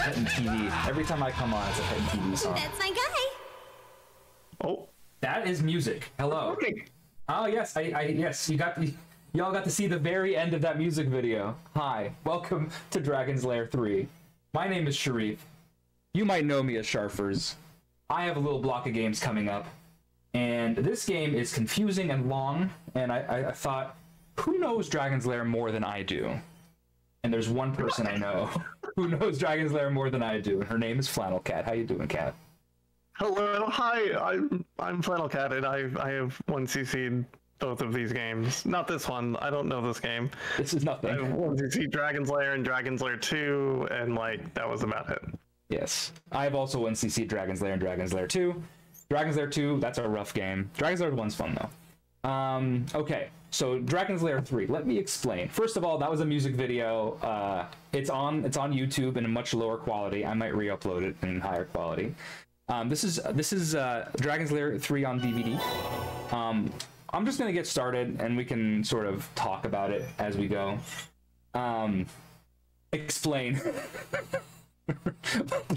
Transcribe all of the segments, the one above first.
Pet and TV. Every time I come on, it's a Pet and TV song. That's my guy. Oh, that is music. Hello. Okay. Oh yes, yes, y'all got to see the very end of that music video. Hi, welcome to Dragon's Lair 3. My name is Sharif. You might know me as Sharfers. I have a little block of games coming up, and this game is confusing and long, and I thought, who knows Dragon's Lair more than I do? And there's one person I know who knows Dragon's Lair more than I do, and her name is Flannel Cat. How you doing, Cat? Hello, hi. I'm Flannel Cat, and I have 1cc'd both of these games. Not this one. I don't know this game. This is nothing. I have 1cc Dragon's Lair and Dragon's Lair 2, and like that was about it. Yes, I have also 1cc Dragon's Lair and Dragon's Lair 2. Dragon's Lair 2, that's a rough game. Dragon's Lair 1's fun though. Okay, so Dragon's Lair 3. Let me explain. First of all, that was a music video. It's on YouTube in a much lower quality. I might re-upload it in higher quality. This is Dragon's Lair 3 on DVD. I'm just gonna get started, and we can sort of talk about it as we go. Explain.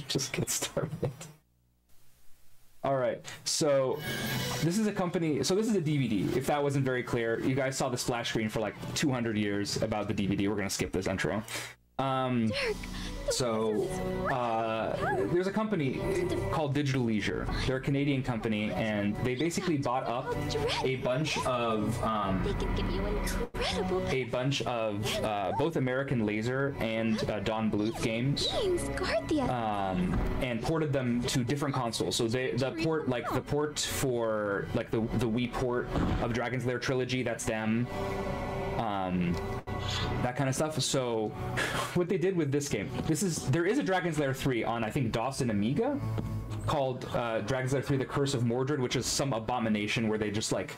Just get started. All right, so this is a company. So this is a DVD. If that wasn't very clear, you guys saw the splash screen for like 200 years about the DVD. We're gonna skip this intro. There's a company called Digital Leisure. They're a Canadian company, and they basically bought up a bunch of both American Laser and Don Bluth games, and ported them to different consoles. So the port for like the Wii port of Dragon's Lair trilogy, that's them. That kind of stuff. So what they did with this game, there is a Dragon's Lair 3 on, I think, DOS and Amiga, called Dragon's Lair 3 The Curse of Mordred, which is some abomination where they just like,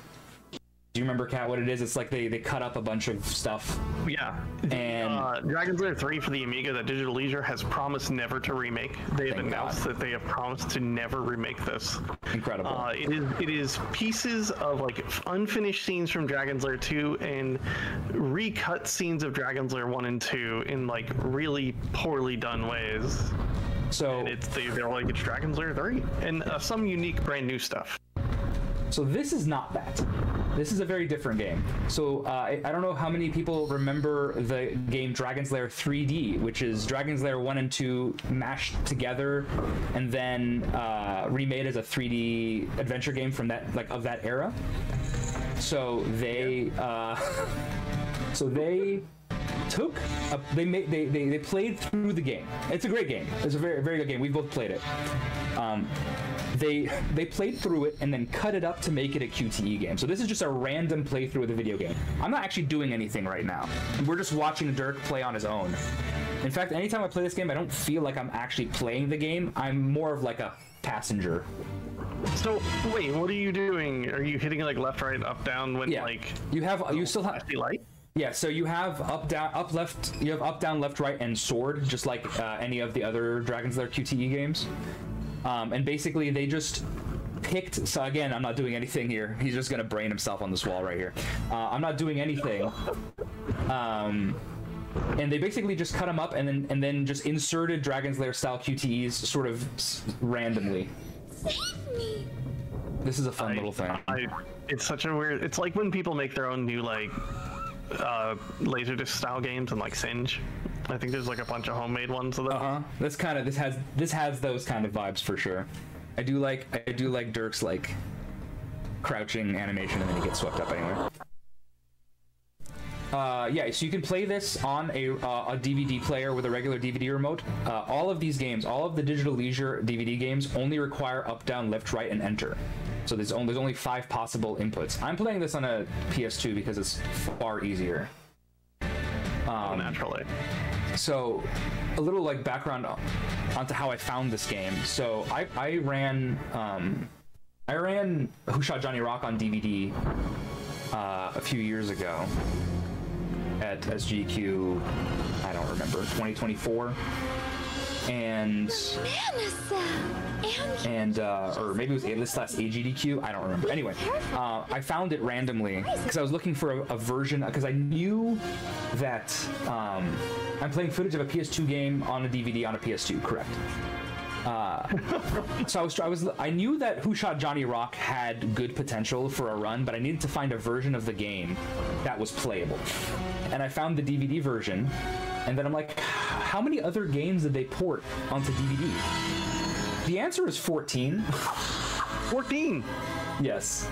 do you remember, Kat, what it is? It's like they cut up a bunch of stuff. Yeah. And Dragon's Lair 3 for the Amiga that Digital Leisure has promised never to remake. They have announced that they have promised to never remake this. Incredible. It is pieces of like unfinished scenes from Dragon's Lair 2 and recut scenes of Dragon's Lair 1 and 2 in like really poorly done ways. So and they're like, it's Dragon's Lair 3 and some unique brand new stuff. So this is not that. This is a very different game. So I don't know how many people remember the game Dragon's Lair 3D, which is Dragon's Lair 1 and 2 mashed together and then remade as a 3D adventure game from that of that era. So they they played through the game. It's a great game. It's a very, very good game. We both played it. They played through it and then cut it up to make it a QTE game. So this is just a random playthrough of the video game. I'm not actually doing anything right now. We're just watching Dirk play on his own. In fact, anytime I play this game, I don't feel like I'm actually playing the game. I'm more of like a passenger. So wait, what are you doing? Are you hitting like left, right, up, down when like you still have light? Yeah, so you have up, down, up, left. You have up, down, left, right, and sword, just like any of the other Dragon's Lair QTE games. And basically they just picked, so again, I'm not doing anything here. He's just gonna brain himself on this wall right here. I'm not doing anything. And they basically just cut them up and then just inserted Dragon's Lair style QTEs sort of randomly. Save me. This is a fun little thing. It's such a weird, it's like when people make their own new like Laserdisc style games and like Singe. I think there's like a bunch of homemade ones of those. This has those kind of vibes for sure. I do like Dirk's like crouching animation and then he gets swept up anyway. Yeah, so you can play this on a DVD player with a regular DVD remote. All of these games, all of the Digital Leisure DVD games, only require up, down, left, right, and enter. So there's only 5 possible inputs. I'm playing this on a PS2 because it's far easier. Naturally. So a little like background onto how I found this game. So I ran Who Shot Johnny Rock on DVD a few years ago at SGQ, I don't remember, 2024. and Mana or maybe it was A-list/AGDQ. I don't remember. Anyway, I found it randomly because I was looking for a version, because I knew that I'm playing footage of a PS2 game on a DVD on a PS2. Correct. So I knew that Who Shot Johnny Rock had good potential for a run, but I needed to find a version of the game that was playable. And I found the DVD version, and then I'm like, how many other games did they port onto DVD? The answer is 14. 14. Yes.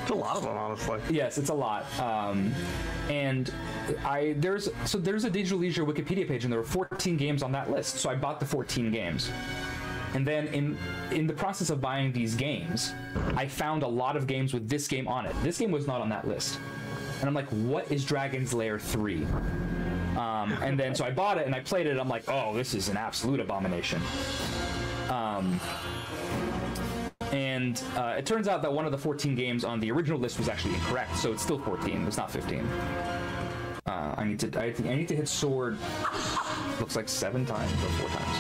It's a lot of them, honestly. Yes, it's a lot. And there's a Digital Leisure Wikipedia page, and there were 14 games on that list. So I bought the 14 games. And then in the process of buying these games, I found a lot of games with this game on it. This game was not on that list. And I'm like, what is Dragon's Lair 3? And then so I bought it and I played it, and I'm like, oh, this is an absolute abomination. And it turns out that one of the 14 games on the original list was actually incorrect, so it's still 14. It's not 15. I need to hit sword. Looks like 7 times or 4 times.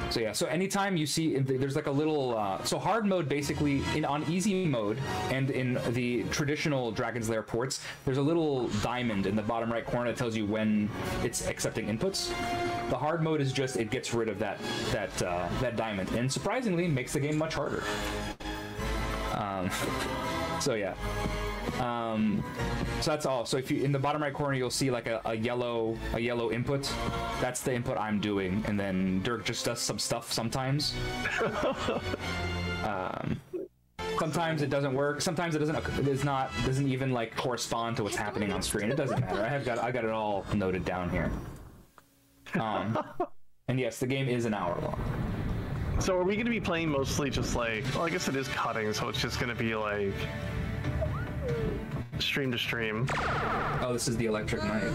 So yeah, so anytime you see there's like a little so hard mode, basically on easy mode and in the traditional Dragon's Lair ports, there's a little diamond in the bottom right corner that tells you when it's accepting inputs. The hard mode is just, it gets rid of that diamond, and surprisingly makes the game much harder. So yeah. So that's all. So if you, in the bottom right corner, you'll see like a yellow input. That's the input I'm doing, and then Dirk just does some stuff sometimes. Sometimes it doesn't work. Sometimes it doesn't even like correspond to what's happening on screen. It doesn't matter. I got it all noted down here. And yes, the game is an hour long. So are we going to be playing mostly just like, well, I guess it is cutting, so it's just going to be like stream to stream. Oh, this is the Electric Knight.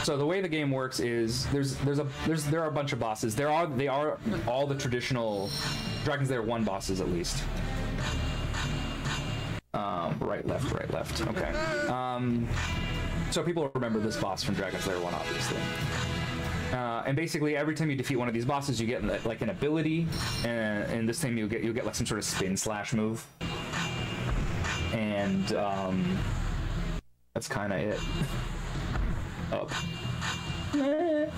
So the way the game works is there are a bunch of bosses. They are all the traditional Dragon's Lair 1 bosses, at least. Right, left. Okay. So people remember this boss from Dragon's Lair 1, obviously. And basically, every time you defeat one of these bosses, you get like an ability, and this time you'll get like some sort of spin slash move. And that's kind of it. Up. And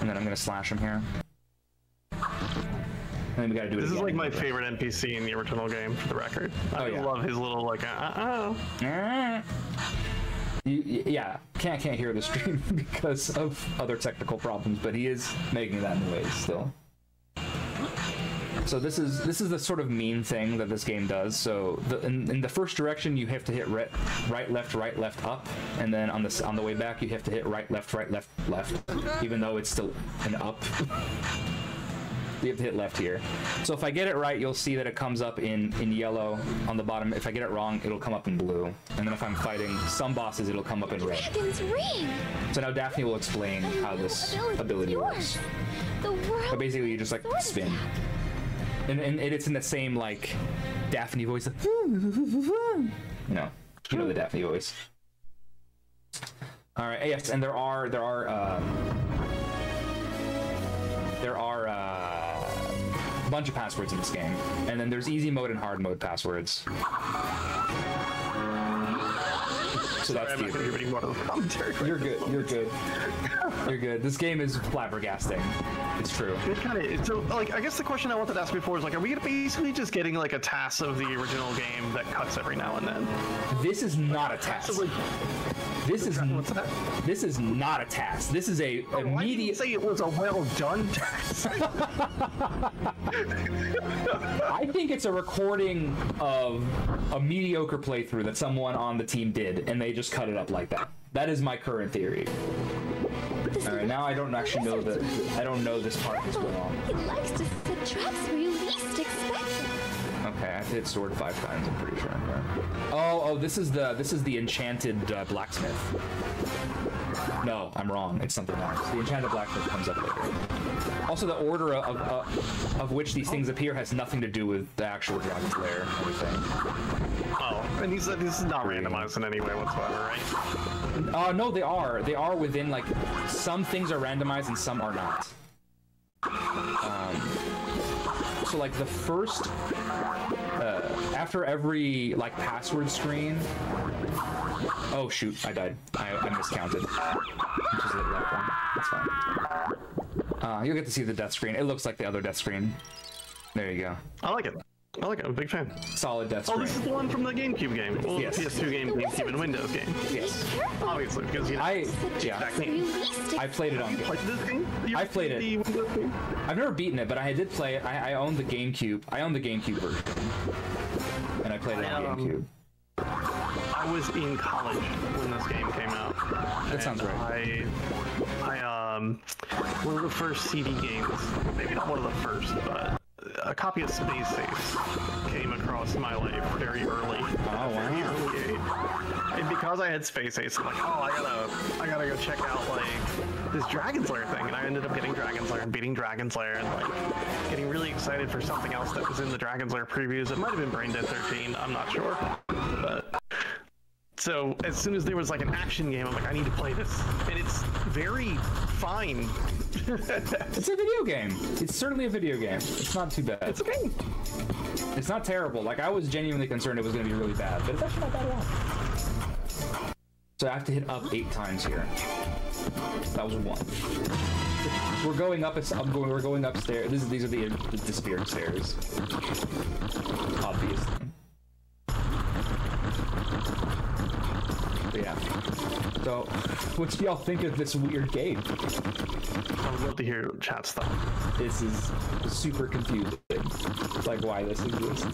then I'm gonna slash him here. And then we gotta do it This again. is like my favorite NPC in the original game, for the record. I love his little like Yeah, can't hear the stream because of other technical problems, but he is making that noise still. So this is the sort of mean thing that this game does. So in the first direction, you have to hit right, left, up, and then on the way back, you have to hit right, left, left, even though it's still an up. You have to hit left here. So if I get it right, you'll see that it comes up in yellow on the bottom. If I get it wrong, it'll come up in blue. And then if I'm fighting some bosses, it'll come up in red. Dragon's ring. So now Daphne will explain how this ability works. But basically, you just like spin. And it's in the same like Daphne voice. You know the Daphne voice. All right. Yes, and there are a bunch of passwords in this game, and then there's easy mode and hard mode passwords. So that's the. You're good. You're good. This game is flabbergasting. It's true. It kind of. So, like, I guess the question I wanted to ask before is, like, are we basically just getting like a TAS of the original game that cuts every now and then? This is not a TAS. So, like, This is not a TAS. This is a immediate. Say it was a well done TAS. I think it's a recording of a mediocre playthrough that someone on the team did, and they just cut it up like that. That is my current theory. All right, now I don't actually know that. I don't know this part is going on. He likes to set traps where you least expect them. Okay, I have to hit sword 5 times. I'm pretty sure. Oh, this is the enchanted blacksmith. No, I'm wrong. It's something else. The enchanted blacksmith comes up later. Also, the order of which these things appear has nothing to do with the actual Dragon's Lair or anything. Oh, And these this is not randomized in any way whatsoever, right? No, they are. They are within, like, some things are randomized and some are not. So, like, the first, after every, like, password screen... Oh, shoot, I died. I miscounted. Just hit that one. That's fine. You'll get to see the death screen. It looks like the other death screen. There you go. I like it. I like it. I'm a big fan. Solid death screen. Oh, this is the one from the GameCube game. Well, Yes. the PS2 game, GameCube, and Windows game. Yes. Obviously, because you know, Yeah. that game. I played it on... Played this game? I played it. The Windows game? I've never beaten it, but I did play it. I own the GameCube. I own the GameCube version. And I played it on GameCube. I was in college when this game came out. That sounds right. One of the first CD games, maybe not one of the first, but a copy of Space Ace came across my life very early. Oh, wow. Early age. And because I had Space Ace, I'm like, oh, I gotta go check out like this Dragon's Lair thing, and I ended up getting Dragon's Lair and beating Dragon's Lair, and like getting really excited for something else that was in the Dragon's Lair previews. It might have been Brain Dead 13, I'm not sure, but. So as soon as there was like an action game, I'm like, I need to play this, and it's very fine. It's a video game. It's certainly a video game. It's not too bad. It's a game. It's not terrible. Like, I was genuinely concerned it was going to be really bad, but it's actually not bad at all. So I have to hit up 8 times here. That was 1. We're going up. We're going upstairs. These are the disappearing stairs. Obviously. But yeah. So, what do y'all think of this weird game? I would love to hear chat stuff. This is super confusing. Like, why this exists.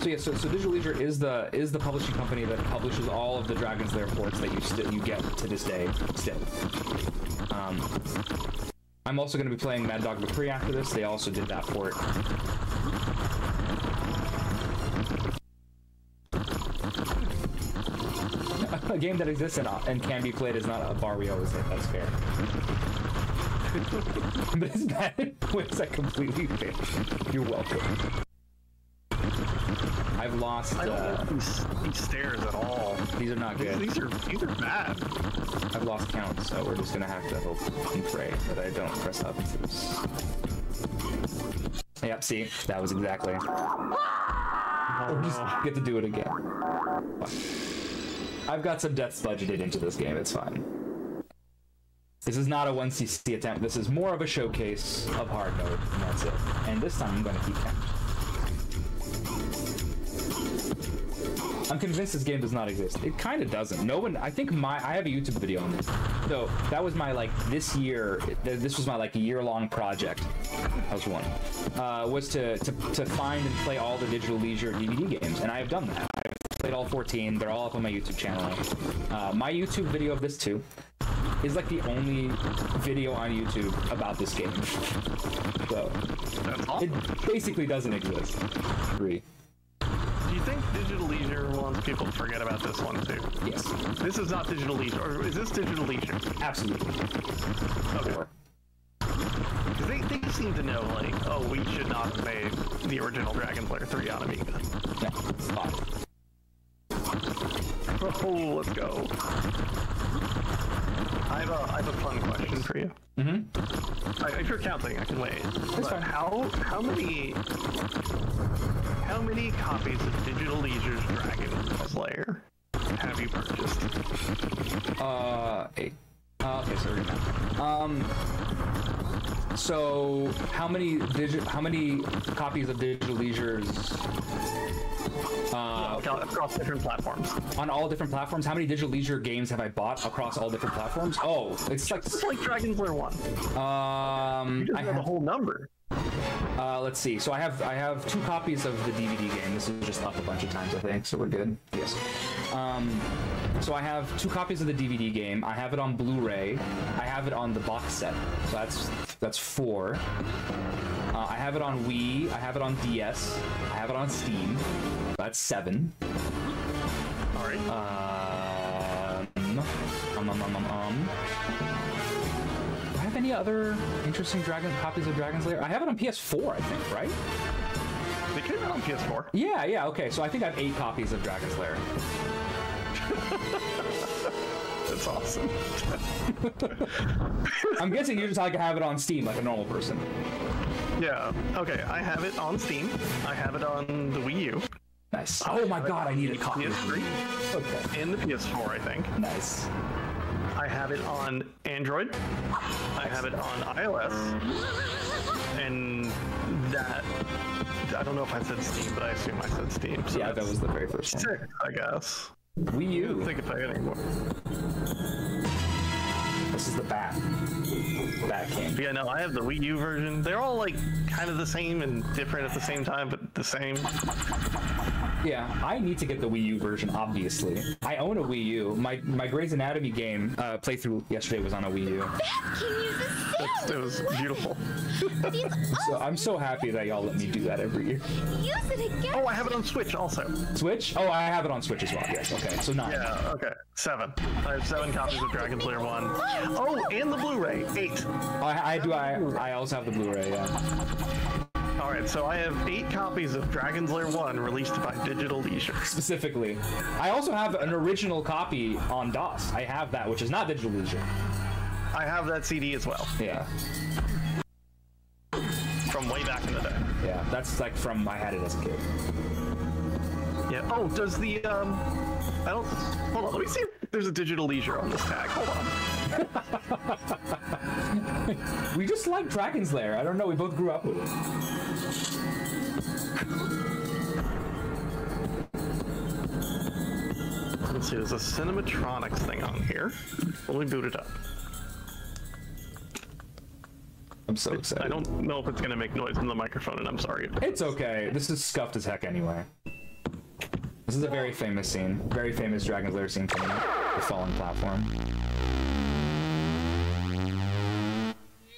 So yeah, so Digital Leisure is the publishing company that publishes all of the Dragon's Lair ports that you get to this day still. I'm also going to be playing Mad Dog McCree after this. They also did that port. A game that exists and can be played is not a bar we always hit. That's fair. But it's bad ways that completely fail. You're welcome. I've lost. I don't like these stairs at all. These are not good. These are bad. I've lost count, so we're just gonna have to hope and pray that I don't press up into this. Yep. See, that was exactly. Or just get to do it again. I've got some deaths budgeted into this game, it's fine. This is not a 1cc attempt, this is more of a showcase of hard mode, and that's it. And this time I'm going to keep count. I'm convinced this game does not exist. It kind of doesn't. No one, I think I have a YouTube video on this. So that was my, like, this was my, like, year-long project. That was one. Was to find and play all the Digital Leisure DVD games, and I have done that. I've played all 14. They're all up on my YouTube channel. My YouTube video of this too is like the only video on YouTube about this game. So it basically doesn't exist. Agree. Do you think Digital Leisure wants people to forget about this one too? Yes. This is not Digital Leisure, or is this Digital Leisure? Absolutely. Okay. They seem to know, like, oh, we should not have made the original Dragon's Lair 3 on Amiga. Yeah. Fine. Oh, let's go. I have a fun question for you. Mm-hmm. If you're counting, I can wait. That's fine. How many copies of Digital Leisure's Dragon's Lair have you purchased? 8. Okay, so we're gonna. So how many copies of Digital Leisure's? Across different platforms. On all different platforms? How many Digital Leisure games have I bought across all different platforms? Oh, it's like Dragon's Lair 1. You I have a whole number. Let's see. So I have 2 copies of the DVD game. This is just up a bunch of times, I think. So we're good. Yes. So I have 2 copies of the DVD game. I have it on Blu-ray. I have it on the box set. So that's 4. I have it on Wii. I have it on DS. I have it on Steam. That's 7. All right. Do I have any other interesting copies of Dragon's Lair? I have it on PS4, I think, right? They came out it on PS4. Yeah, yeah, okay. So I think I have 8 copies of Dragon's Lair. That's awesome. I'm guessing you just like have it on Steam like a normal person. Yeah. Okay, I have it on Steam. I have it on the Wii U. Nice. Oh my god, I need a copy. PS3. Okay. And the PS4, I think. Nice. I have it on Android. I have it on iOS. And that... I don't know if I said Steam, but I assume I said Steam. So Yeah, that was the very first one. 6, I guess. Wii I U. don't think if I had any more. This is the Bat King. Yeah, no, I have the Wii U version. They're all like kind of the same and different at the same time, but the same. Yeah, I need to get the Wii U version, obviously. I own a Wii U. My Grey's Anatomy game playthrough yesterday was on a Wii U. Bad King uses It was beautiful. but he's So also I'm so happy that y'all let me do that every year. use it again. Oh, I have it on Switch also. Switch? Oh, I have it on Switch as well. Yes, okay. So 9. Yeah, okay. 7. I have 7 copies of Dragon's Lair 1. Oh, and the Blu-ray. 8. I also have the Blu-ray, yeah. All right, so I have 8 copies of Dragon's Lair 1 released by Digital Leisure. Specifically. I also have an original copy on DOS. I have that, which is not Digital Leisure. I have that CD as well, Yeah. from way back in the day. Yeah, that's like from I had it as a kid. Yeah. Oh, does the I don't. Hold on. Let me see if there's a Digital Leisure on this tag. Hold on. We just like Dragon's Lair. I don't know. We both grew up with it. Let's see. There's a Cinematronics thing on here. Let me boot it up. I'm so excited. I don't know if it's gonna make noise in the microphone, and I'm sorry. It's okay. This is scuffed as heck anyway. This is a very famous scene. Very famous Dragon's Lair scene coming up. The falling platform.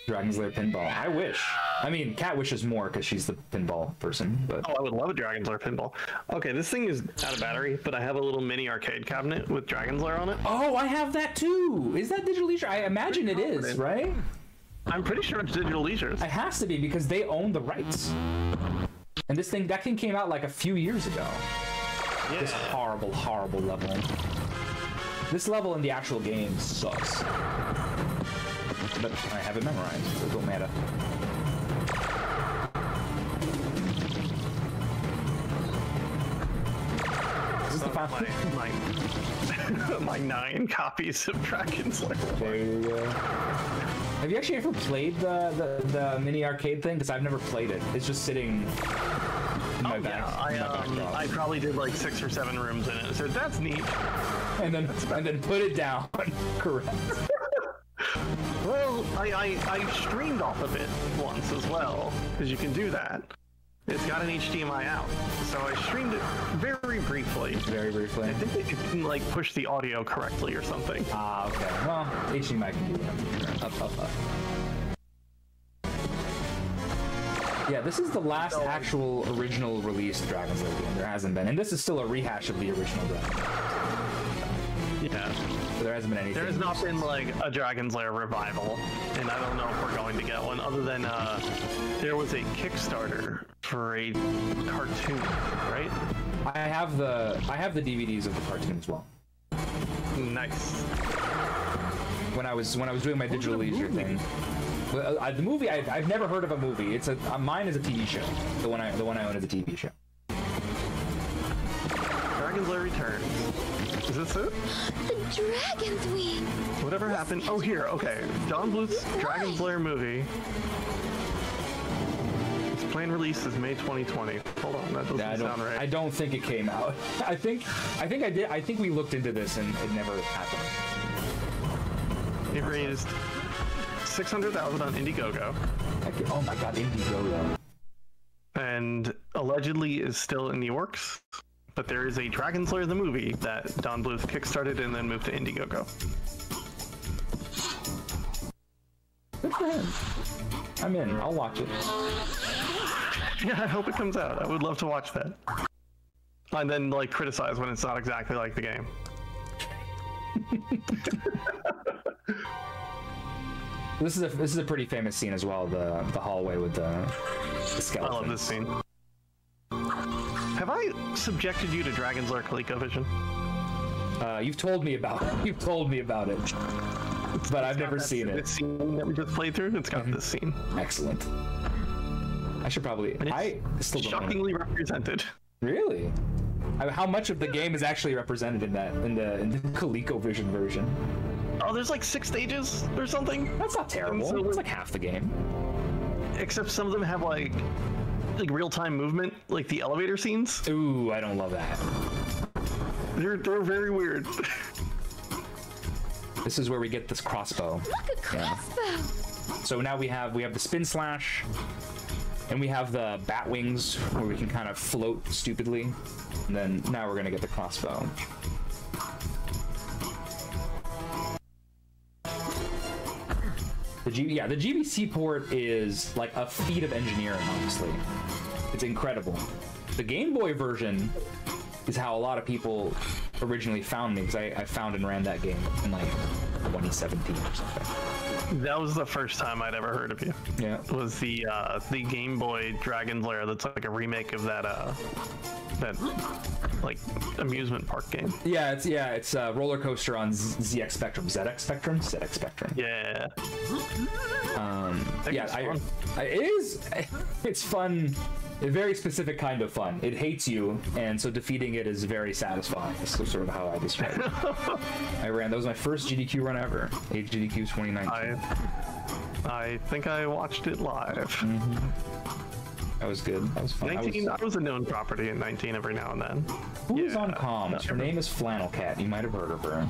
Dragon's Lair pinball. I wish. I mean, Kat wishes more because she's the pinball person, but... Oh, I would love a Dragon's Lair pinball. Okay, this thing is out of battery, but I have a little mini arcade cabinet with Dragon's Lair on it. Oh, I have that too! Is that Digital Leisure? I imagine it is, right? I'm pretty sure it's Digital Leisure's. It has to be because they own the rights. And that thing came out like a few years ago. Yeah. This horrible, horrible level. This level in the actual game sucks. But I have it memorized, so it don't matter. This is the final... my 9 copies of Dragon's Lair. There you go. Have you actually ever played the mini arcade thing? Because I've never played it. It's just sitting in my back. Yeah, I probably did like 6 or 7 rooms in it, so that's neat. And then put it down. Correct. Well, I streamed off of it once as well, because you can do that. It's got an HDMI out, so I streamed it very briefly. Very briefly. I think it didn't like push the audio correctly or something. Ah, okay. Well, HDMI can do that. Up. Yeah, this is the last actual original released Dragon's Lair game. There hasn't been, and this is still a rehash of the original Dragon. Yeah. So there hasn't been anything. There has not been like a Dragon's Lair revival, and I don't know if we're going to get one. Other than there was a Kickstarter for a cartoon, right? I have the DVDs of the cartoon as well. Nice. When I was doing my Digital Leisure thing. Well, the movie I've never heard of a movie. It's mine is a TV show. The one I own is a TV show. Dragon's Lair returns. Is this it? The dragon's wing. Whatever happened? Oh, here. Okay. Don Bluth's Dragon's Lair movie. Its planned release is May 2020. Hold on, that doesn't sound right. I don't think it came out. I think we looked into this and it never happened. It raised $600,000 on Indiegogo. Oh my god, Indiegogo. And allegedly is still in the works. But there is a Dragon's Lair the movie that Don Bluth kickstarted and then moved to Indiegogo. Good for him. I'm in. I'll watch it. Yeah, I hope it comes out. I would love to watch that. And then like criticize when it's not exactly like the game. This is a pretty famous scene as well. The hallway with the skeleton. I love this scene. I subjected you to Dragon's Lair ColecoVision? You've told me about it. You've told me about it, but I've never seen it. This scene that we just played through, it's got this scene. Excellent. I should probably. I still don't know. Shockingly represented. Really? How much of the game is actually represented in the ColecoVision version? Oh, there's like 6 stages or something. That's not terrible. So, it's like half the game. Except some of them have like real-time movement, like the elevator scenes. Ooh, I don't love that. They're very weird. This is where we get this crossbow. Look, a crossbow! So now we have the spin slash, and we have the bat wings where we can kind of float stupidly. And then now we're gonna get the crossbow. The GBC port is like a feat of engineering, honestly. It's incredible. The Game Boy version is how a lot of people originally found me, because I found and ran that game in like 2017 or something. That was the first time I'd ever heard of you. Yeah. Was the Game Boy Dragon's Lair that's like a remake of that like amusement park game. Yeah, it's a roller coaster on ZX Spectrum. ZX Spectrum? ZX Spectrum. Yeah. It's fun. A very specific kind of fun. It hates you, and so defeating it is very satisfying. That's sort of how I describe it. That was my first GDQ run ever. GDQ 2019. I think I watched it live. Mm-hmm. That was good. That was fun. 19, I was a known property in 19 every now and then. Who's on comms? Her name is Flannel Cat. You might have heard of her.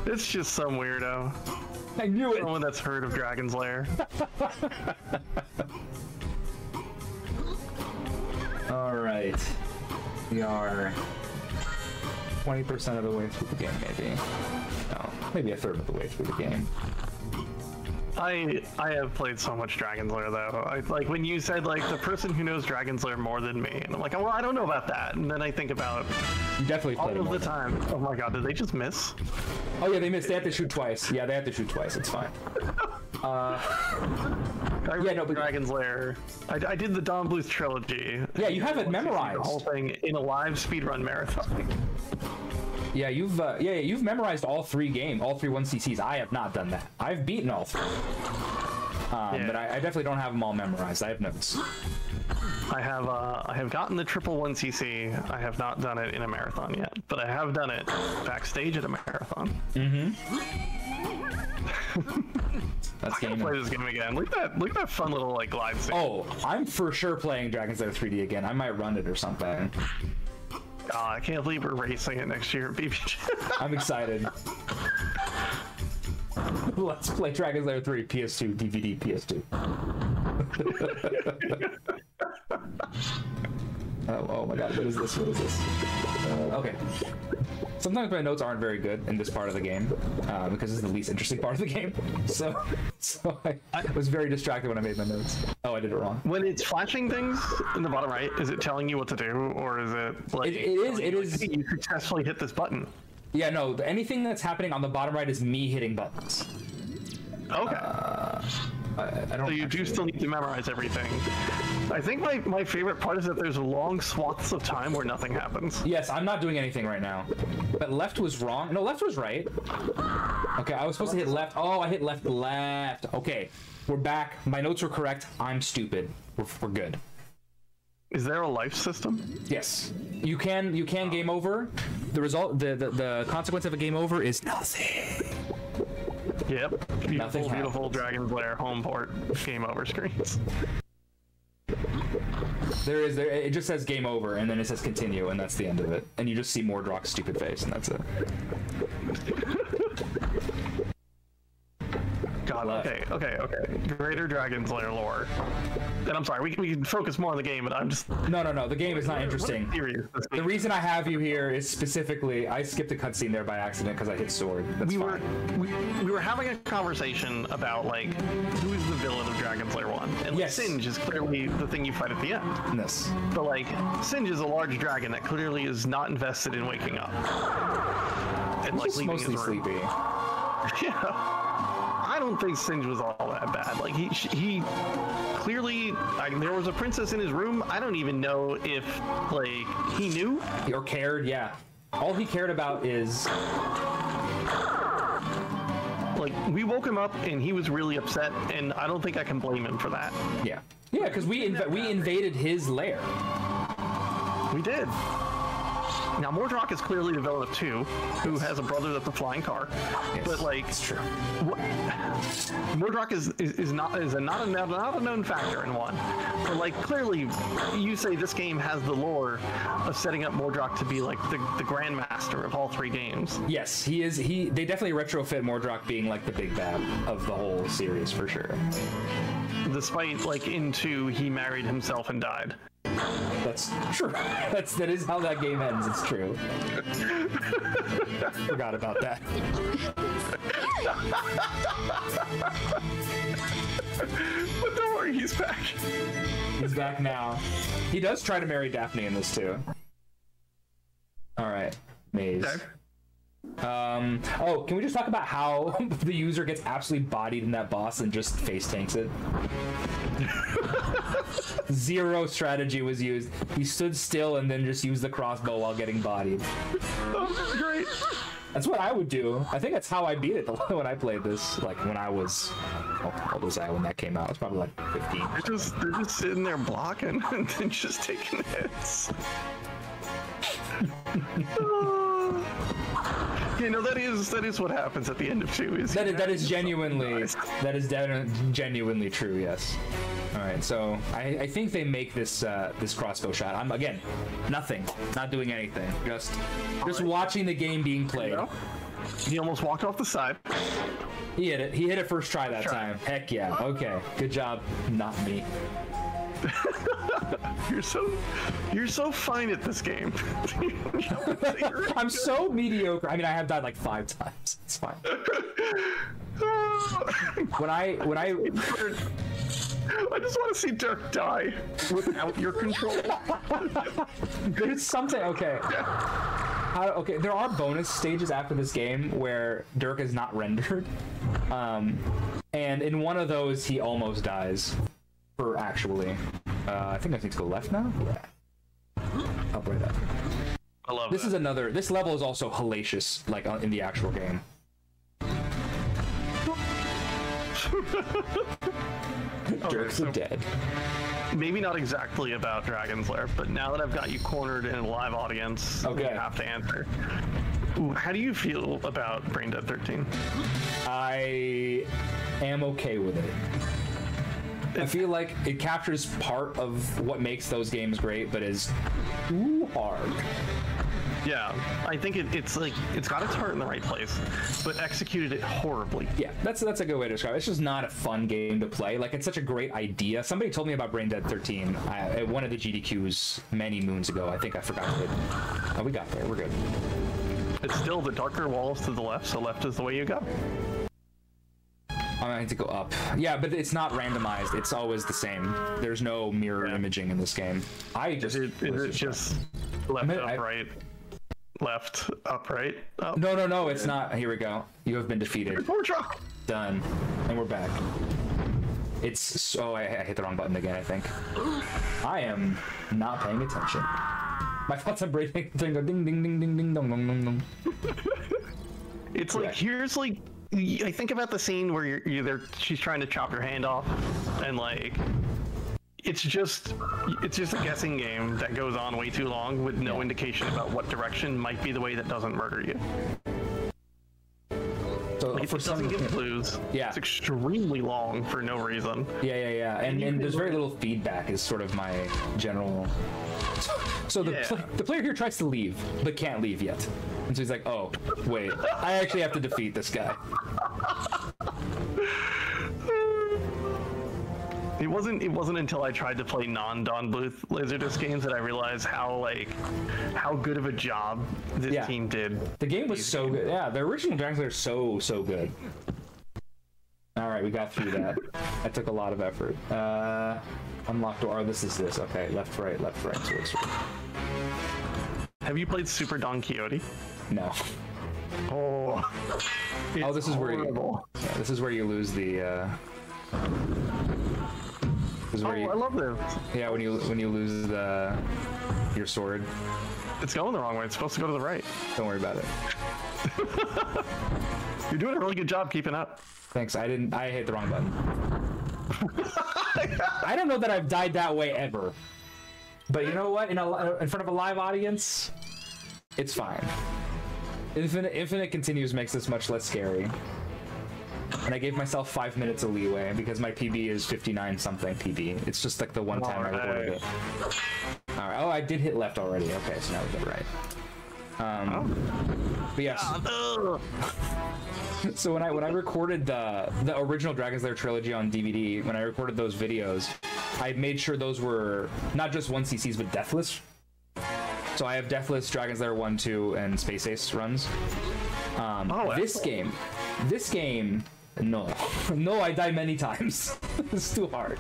It's just some weirdo. I knew it. Someone that's heard of Dragon's Lair. All right. We are 20% of the way through the game, maybe. No, maybe a third of the way through the game. I have played so much Dragon's Lair though. Like when you said like the person who knows Dragon's Lair more than me, and I'm like, oh, well, I don't know about that. And then I think about you definitely played all of the time. Oh my god, did they just miss? Oh yeah, they missed. They have to shoot twice. Yeah, they have to shoot twice. It's fine. Dragon's Lair. I did the Dawn Bluth trilogy. Yeah, you have it memorized. The whole thing in a live speedrun marathon. Yeah, you've memorized all three 1CCs. I have not done that. I've beaten all three. But I definitely don't have them all memorized. I have notes. I have gotten the triple 1CC. I have not done it in a marathon yet, but I have done it backstage at a marathon. Mm-hmm. That's I'm gonna play this game again. Look at that fun little like glide scene. Oh, I'm for sure playing Dragon's Lair 3D again. I might run it or something. Oh, I can't believe we're racing it next year at BBG. I'm excited. Let's play Dragon's Lair 3 PS2 DVD PS2. Oh my god, what is this? Okay. Sometimes my notes aren't very good in this part of the game, because it's the least interesting part of the game. So I was very distracted when I made my notes. Oh, I did it wrong. When it's flashing things in the bottom right, is it telling you what to do, or is it like it is hey, you successfully hit this button? Yeah, no, anything that's happening on the bottom right is me hitting buttons. Okay. I don't. So you do still need to memorize everything. I think my favorite part is that there's long swaths of time where nothing happens. Yes, I'm not doing anything right now. But left was wrong. No, left was right. Okay, I was supposed to hit left. Oh, I hit left. Okay, we're back. My notes were correct. I'm stupid. We're good. Is there a life system? Yes. You can game over. The result, the consequence of a game over is nothing. Yep. Beautiful Dragon's Lair home port game over screens. It just says game over, and then it says continue, and that's the end of it. And you just see Mordrock's stupid face, and that's it. God, okay. Greater Dragon's Lair lore. And I'm sorry, we can focus more on the game, but I'm just... No, the game is not interesting. The reason I have you here is specifically, I skipped a cutscene there by accident because I hit sword. We were having a conversation about, like, who is the villain of Dragon's Lair 1? And like, Singe is clearly the thing you fight at the end. Yes. But, like, Singe is a large dragon that clearly is not invested in waking up. And, like, leaving mostly his room. sleepy. Yeah. I don't think Singe was all that bad. Like he clearly, there was a princess in his room. I don't even know if, like, he knew or cared. Yeah, all he cared about is. Like, we woke him up and he was really upset, and I don't think I can blame him for that. Yeah, because we invaded his lair. We did. Now, Mordroc is clearly the villain of 2, who has a brother that's a flying car. Yes, but, like, it's true. Mordroc is not a known factor in 1. But, like, clearly, you say this game has the lore of setting up Mordroc to be, like, the grandmaster of all 3 games. Yes, he is. They definitely retrofit Mordroc being, like, the big bad of the whole series, for sure. Despite, like, in 2, he married himself and died. That's true. That is how that game ends. It's true. Forgot about that. But don't worry, he's back. He's back now. He does try to marry Daphne in this too. All right, Maze. Okay. Oh, can we just talk about how the user gets absolutely bodied in that boss and just face tanks it? Zero strategy was used. He stood still and then just used the crossbow while getting bodied. Oh, great. That's what I would do. I think that's how I beat it when I played this. Like when I was, how old was I when that came out? I was probably like 15. They're just sitting there blocking and then just taking hits. You know, that is what happens at the end of 2. That is genuinely genuinely true. Yes. All right, so I think they make this this crossbow shot. I'm again, nothing, not doing anything, just watching the game being played. He almost walked off the side. He hit it. He hit it first try that time. Heck yeah. Okay, good job. Not me. You're so fine at this game. I'm so mediocre. I mean, I have died like 5 times. It's fine. when I just want to see Dirk die without your control. There's something. Okay. Okay, there are bonus stages after this game where Dirk is not rendered, and in one of those he almost dies. For actually, I think I need to go left now. Yeah. Up right up. I love this. Is another. This level is also hellacious, like in the actual game. Dirk's dead. Maybe not exactly about Dragon's Lair, but now that I've got you cornered in a live audience, you have to answer. How do you feel about Brain Dead 13? I am okay with it. I feel like it captures part of what makes those games great, but is too hard. Yeah, I think it's like it's got its heart in the right place, but executed it horribly. Yeah, that's a good way to describe it. It's just not a fun game to play. Like, it's such a great idea. Somebody told me about Brain Dead 13 at one of the GDQs many moons ago. I think I forgot it. Oh, we got there. We're good. It's still the darker walls to the left, so left is the way you go. I need to go up. Yeah, but it's not randomized. It's always the same. There's no mirror imaging in this game. Is it just left, up, right? Left, up, right? Up. No, it's not. Here we go. You have been defeated. Done. And we're back. It's so... I hit the wrong button again, I think. I am not paying attention. My thoughts on breathing. Ding, ding, ding, ding, ding, ding, dong, dong, dong. It's like, here's like... I think about the scene where you're there. She's trying to chop your hand off, and like, it's just a guessing game that goes on way too long with no indication about what direction might be the way that doesn't murder you. So like, it doesn't give clues. Yeah, it's extremely long for no reason. Yeah, and there's very little feedback. Is sort of my general. So the player here tries to leave, but can't leave yet. And so he's like, oh, wait, I actually have to defeat this guy. It wasn't until I tried to play non-Don Bluth Laserdisc games that I realized how good of a job this team did. The game was so good. Yeah, the original Dragon's Lair are so good. All right, we got through that. That took a lot of effort. Unlock door. Oh, this is this. Okay, left, right. So it's right. Have you played Super Don Quixote? No. Oh, this is horrible. Where you lose the This is where I love this. yeah, when you lose your sword. It's going the wrong way. It's supposed to go to the right. Don't worry about it. You're doing a really good job keeping up. Thanks. I hit the wrong button. I don't know that I've died that way ever. But you know what? In front of a live audience, it's fine. Infinite continues makes this much less scary. And I gave myself 5 minutes of leeway because my PB is 59 something PB. It's just like the one time I recorded it. All right. Oh, I did hit left already. Okay, so now we get right. But yes. So when I recorded the original Dragon's Lair trilogy on DVD, when I recorded those videos, I made sure those were not just 1cc's but deathless. So I have deathless Dragon's Lair 1, 2, and Space Ace runs. This game, no, I die many times. It's too hard.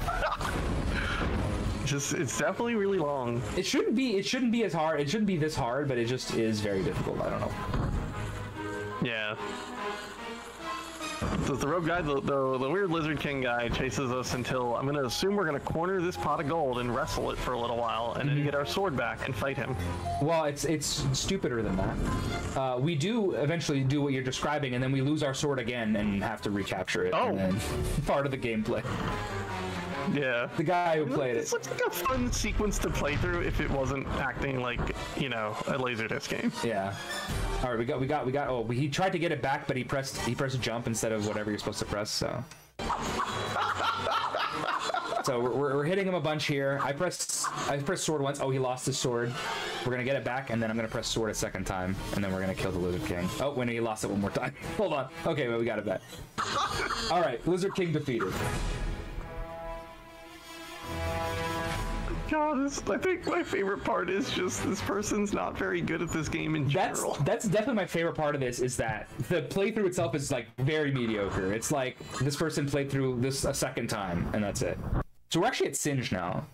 It's definitely really long. It shouldn't be as hard. It shouldn't be this hard, but it just is very difficult. I don't know. Yeah. So the rogue guy, the weird lizard king guy, chases us until I'm gonna assume we're gonna corner this pot of gold and wrestle it for a little while, and then get our sword back and fight him. Well, it's stupider than that. We do eventually do what you're describing, and then we lose our sword again and have to recapture it. Oh. And then part of the gameplay. Yeah. The guy who played This looks like a fun sequence to play through if it wasn't acting like, you know, a Laserdisc game. Yeah. All right, we got. Oh, he tried to get it back, but he pressed jump instead of whatever you're supposed to press. So. So we're hitting him a bunch here. I pressed sword once. Oh, he lost his sword. We're gonna get it back, and then I'm gonna press sword a second time, and then we're gonna kill the Lizard King. Oh, when he lost it one more time. Hold on. Okay, well, we got it back. All right, Lizard King defeated. God, I think my favorite part is just this person's not very good at this game in general. That's definitely my favorite part of this, is that the playthrough itself is like very mediocre. It's like this person played through this a second time, and that's it. So we're actually at Singe now.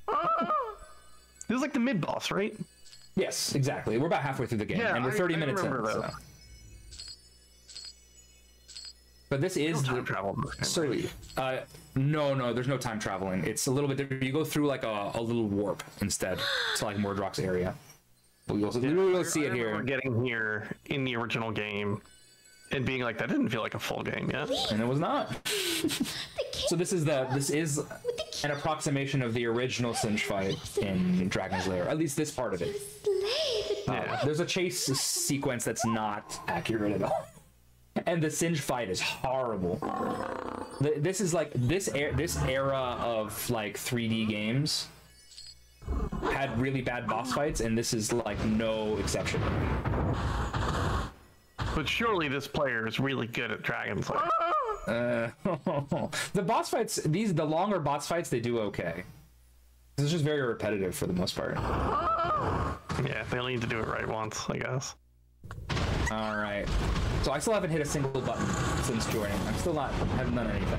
This is like the mid-boss, right? Yes, exactly. We're about halfway through the game, and we're 30 minutes in. So. But this is time travel. So, no, there's no time traveling. It's a little bit different. You go through like a little warp instead to like Mordrock's area. We'll see it here. We're getting here in the original game and being like, that didn't feel like a full game yet, and it was not. So this is an approximation of the original Singe fight in Dragon's Lair. At least this part of it. Yeah. There's a chase sequence that's not accurate at all. And the Singe fight is horrible. This is like this era of like 3D games had really bad boss fights, and this is like no exception. But surely this player is really good at Dragon's Lair. The boss fights, the longer boss fights, they do okay. This is just very repetitive for the most part. Yeah, they only need to do it right once, I guess. All right. So I still haven't hit a single button since joining. Haven't done anything.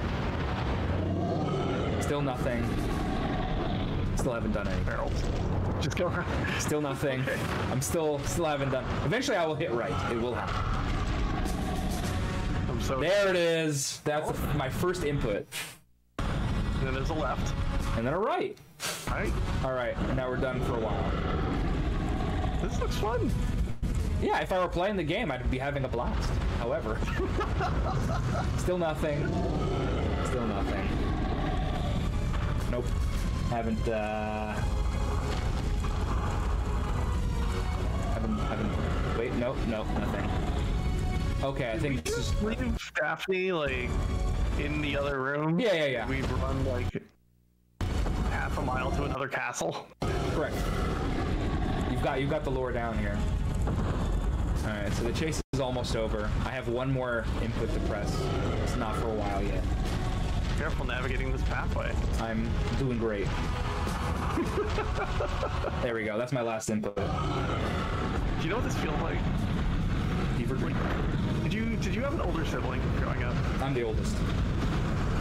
Still nothing. Still haven't done anything. Barrels. Just go around. Still nothing. Okay. I'm still haven't done. Eventually I will hit right. It will happen. There it is. That's my first input. And then there's a left. And then a right. Right. All right. And now we're done for a while. This looks fun. Yeah, if I were playing the game, I'd be having a blast. However, still nothing. Still nothing. Nope. Haven't. Wait, nope, nothing. Okay, I think this is. Leave Daphne like in the other room. Yeah. We've run like half a mile to another castle. Correct. You've got the lore down here. Alright, so the chase is almost over. I have one more input to press. It's not for a while yet. Careful navigating this pathway. I'm doing great. There we go. That's my last input. Do you know what this feels like? Fever Dream. Did you have an older sibling growing up? I'm the oldest.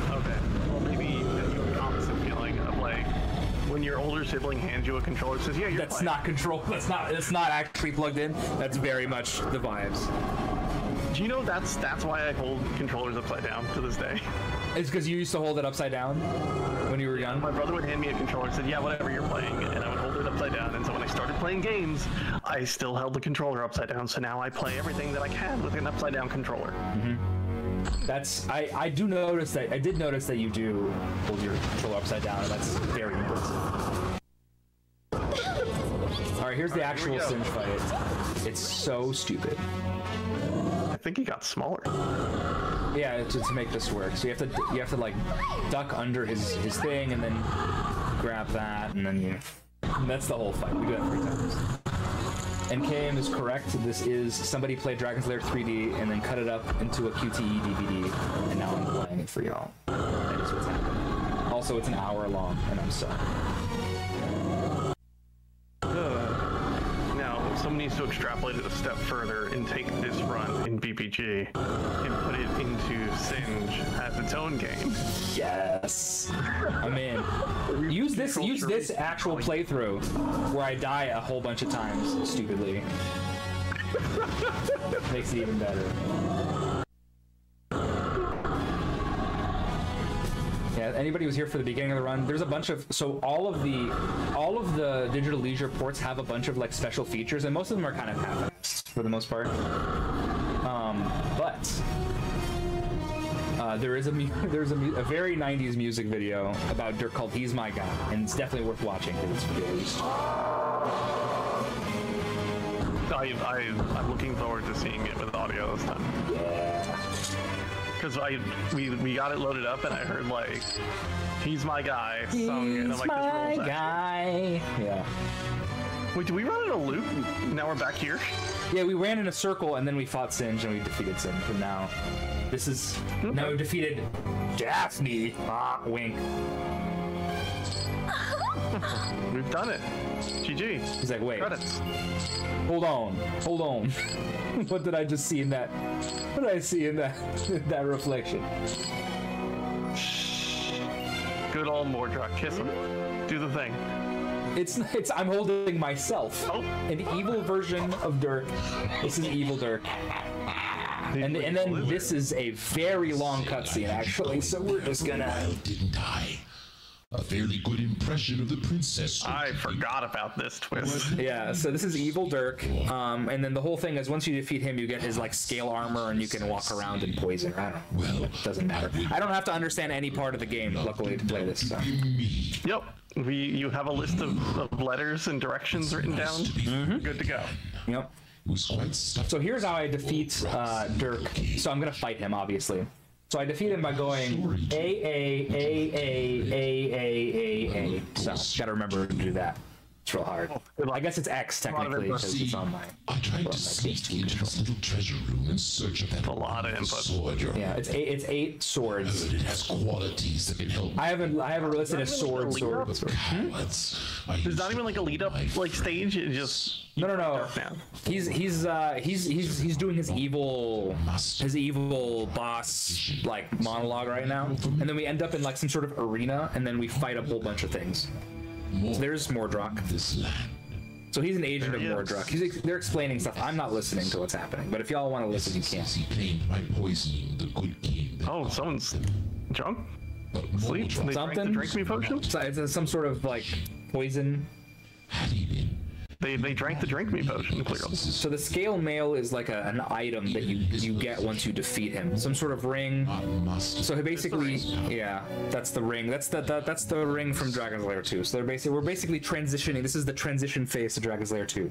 Okay. Well, maybe you have the opposite feeling of like when your older sibling hands you a controller and says, yeah, you're That's playing. not control. It's not actually plugged in. That's very much the vibes. Do you know that's why I hold controllers upside down to this day? It's because you used to hold it upside down when you were young? My brother would hand me a controller and said, yeah, whatever you're playing, and I would hold it upside down. And so when I started playing games, I still held the controller upside down. So now I play everything that I can with an upside down controller. That's I did notice that you do hold your controller upside down, and that's very impressive. All right, here's the actual Singe fight. It's so stupid. I think he got smaller. Yeah, to make this work. So you have to like duck under his thing and then grab that, and then that's the whole fight. We do that 3 times. And KM is correct. This is somebody played Dragon's Lair 3D and then cut it up into a QTE DVD, and now I'm playing it for y'all. That is what's happening. Also, it's an hour long, and I'm sorry. Now, someone needs to extrapolate it a step further and take this run in BPG and put it into Singe as its own game. Yes, I'm in. Use this actual playthrough where I die a whole bunch of times stupidly. Makes it even better. Yeah, anybody who's here for the beginning of the run, there's a bunch of, so all of the Digital Leisure ports have a bunch of like special features, and most of them are kind of half-assed for the most part. There is there's a very 90s music video about Dirk called "He's My Guy," and it's definitely worth watching because it's released. I'm looking forward to seeing it with audio this time. Yeah. Because we got it loaded up and I heard like "He's My Guy" sung, and I'm like, this rules. My guy. Yeah. Wait, did we run in a loop? Now we're back here? Yeah, we ran in a circle and then we fought Singe and we defeated Singe, and now this is now we defeated Daphne. Wink. We've done it. GG. He's like, wait. Credits. Hold on. What did I just see in that? What did I see in that reflection? Good old Mordrak. Kiss him. Do the thing. It's I'm holding myself. Oh. An evil version of Dirk. This is evil Dirk. And then this is a very long cutscene actually, so we're just gonna. Didn't I? A fairly good impression of the princess. I forgot about this twist. Yeah, so this is evil Dirk, and then the whole thing is once you defeat him, you get his like scale armor, and you can walk around and poison. I don't know. Well, it doesn't matter. I don't have to understand any part of the game, luckily, to play this. So. Yep. You have a list of letters and directions written down. Good to go. Yep. Was quite so here's how I defeat Dirk. So I'm gonna fight him, obviously. So I defeat him by going A. So gotta remember to do that. It's real hard. I guess it's X technically because it's on my. I tried to sneak into this little treasure room in search of that a lot of input. sword. Yeah, it's 8 swords. It has qualities that can help. I haven't listed a sword. There's not even like a lead up like stage. It just no. He's doing his evil boss like monologue right now, and then we end up in like some sort of arena, and then we fight a whole bunch of things. So there's Mordrak. So he's an agent of Mordrak. They're explaining stuff. I'm not listening to what's happening, but if y'all want to listen, you can. Oh, someone's drunk? Sleep? They Something? drank the drink me potion? It's some sort of like poison. They drank the drink me potion, clearly. So the scale mail is like an item that you get once you defeat him. Some sort of ring. So basically, yeah, that's the ring. That's the ring from Dragon's Lair 2. So we're basically transitioning. This is the transition phase to Dragon's Lair 2.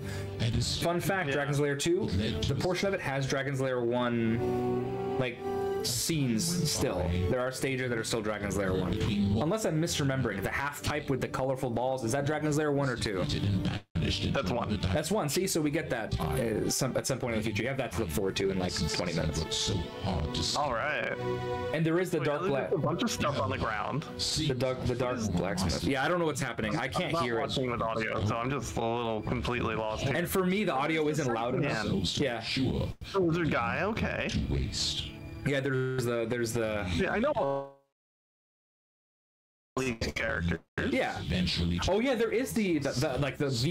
Fun fact: Dragon's Lair 2, the portion of it has Dragon's Lair 1, like scenes still. There are stages that are still Dragon's Lair 1. Unless I'm misremembering. The half pipe with the colorful balls, is that Dragon's Lair 1 or 2? That's 1. That's 1. See, so we get that at some point in the future. You have that to look forward to in like 20 minutes. All right. And there is the dark black. A bunch of stuff on the ground. The dark blacksmith. Yeah, I don't know what's happening. I can't hear it. I'm not watching with audio, so I'm just a little completely lost here. And for me, the audio isn't loud enough. Yeah. Wizard guy. Okay. Waste. Yeah, there's the. Yeah, I know. these characters. Yeah. Eventually, Oh yeah, there is the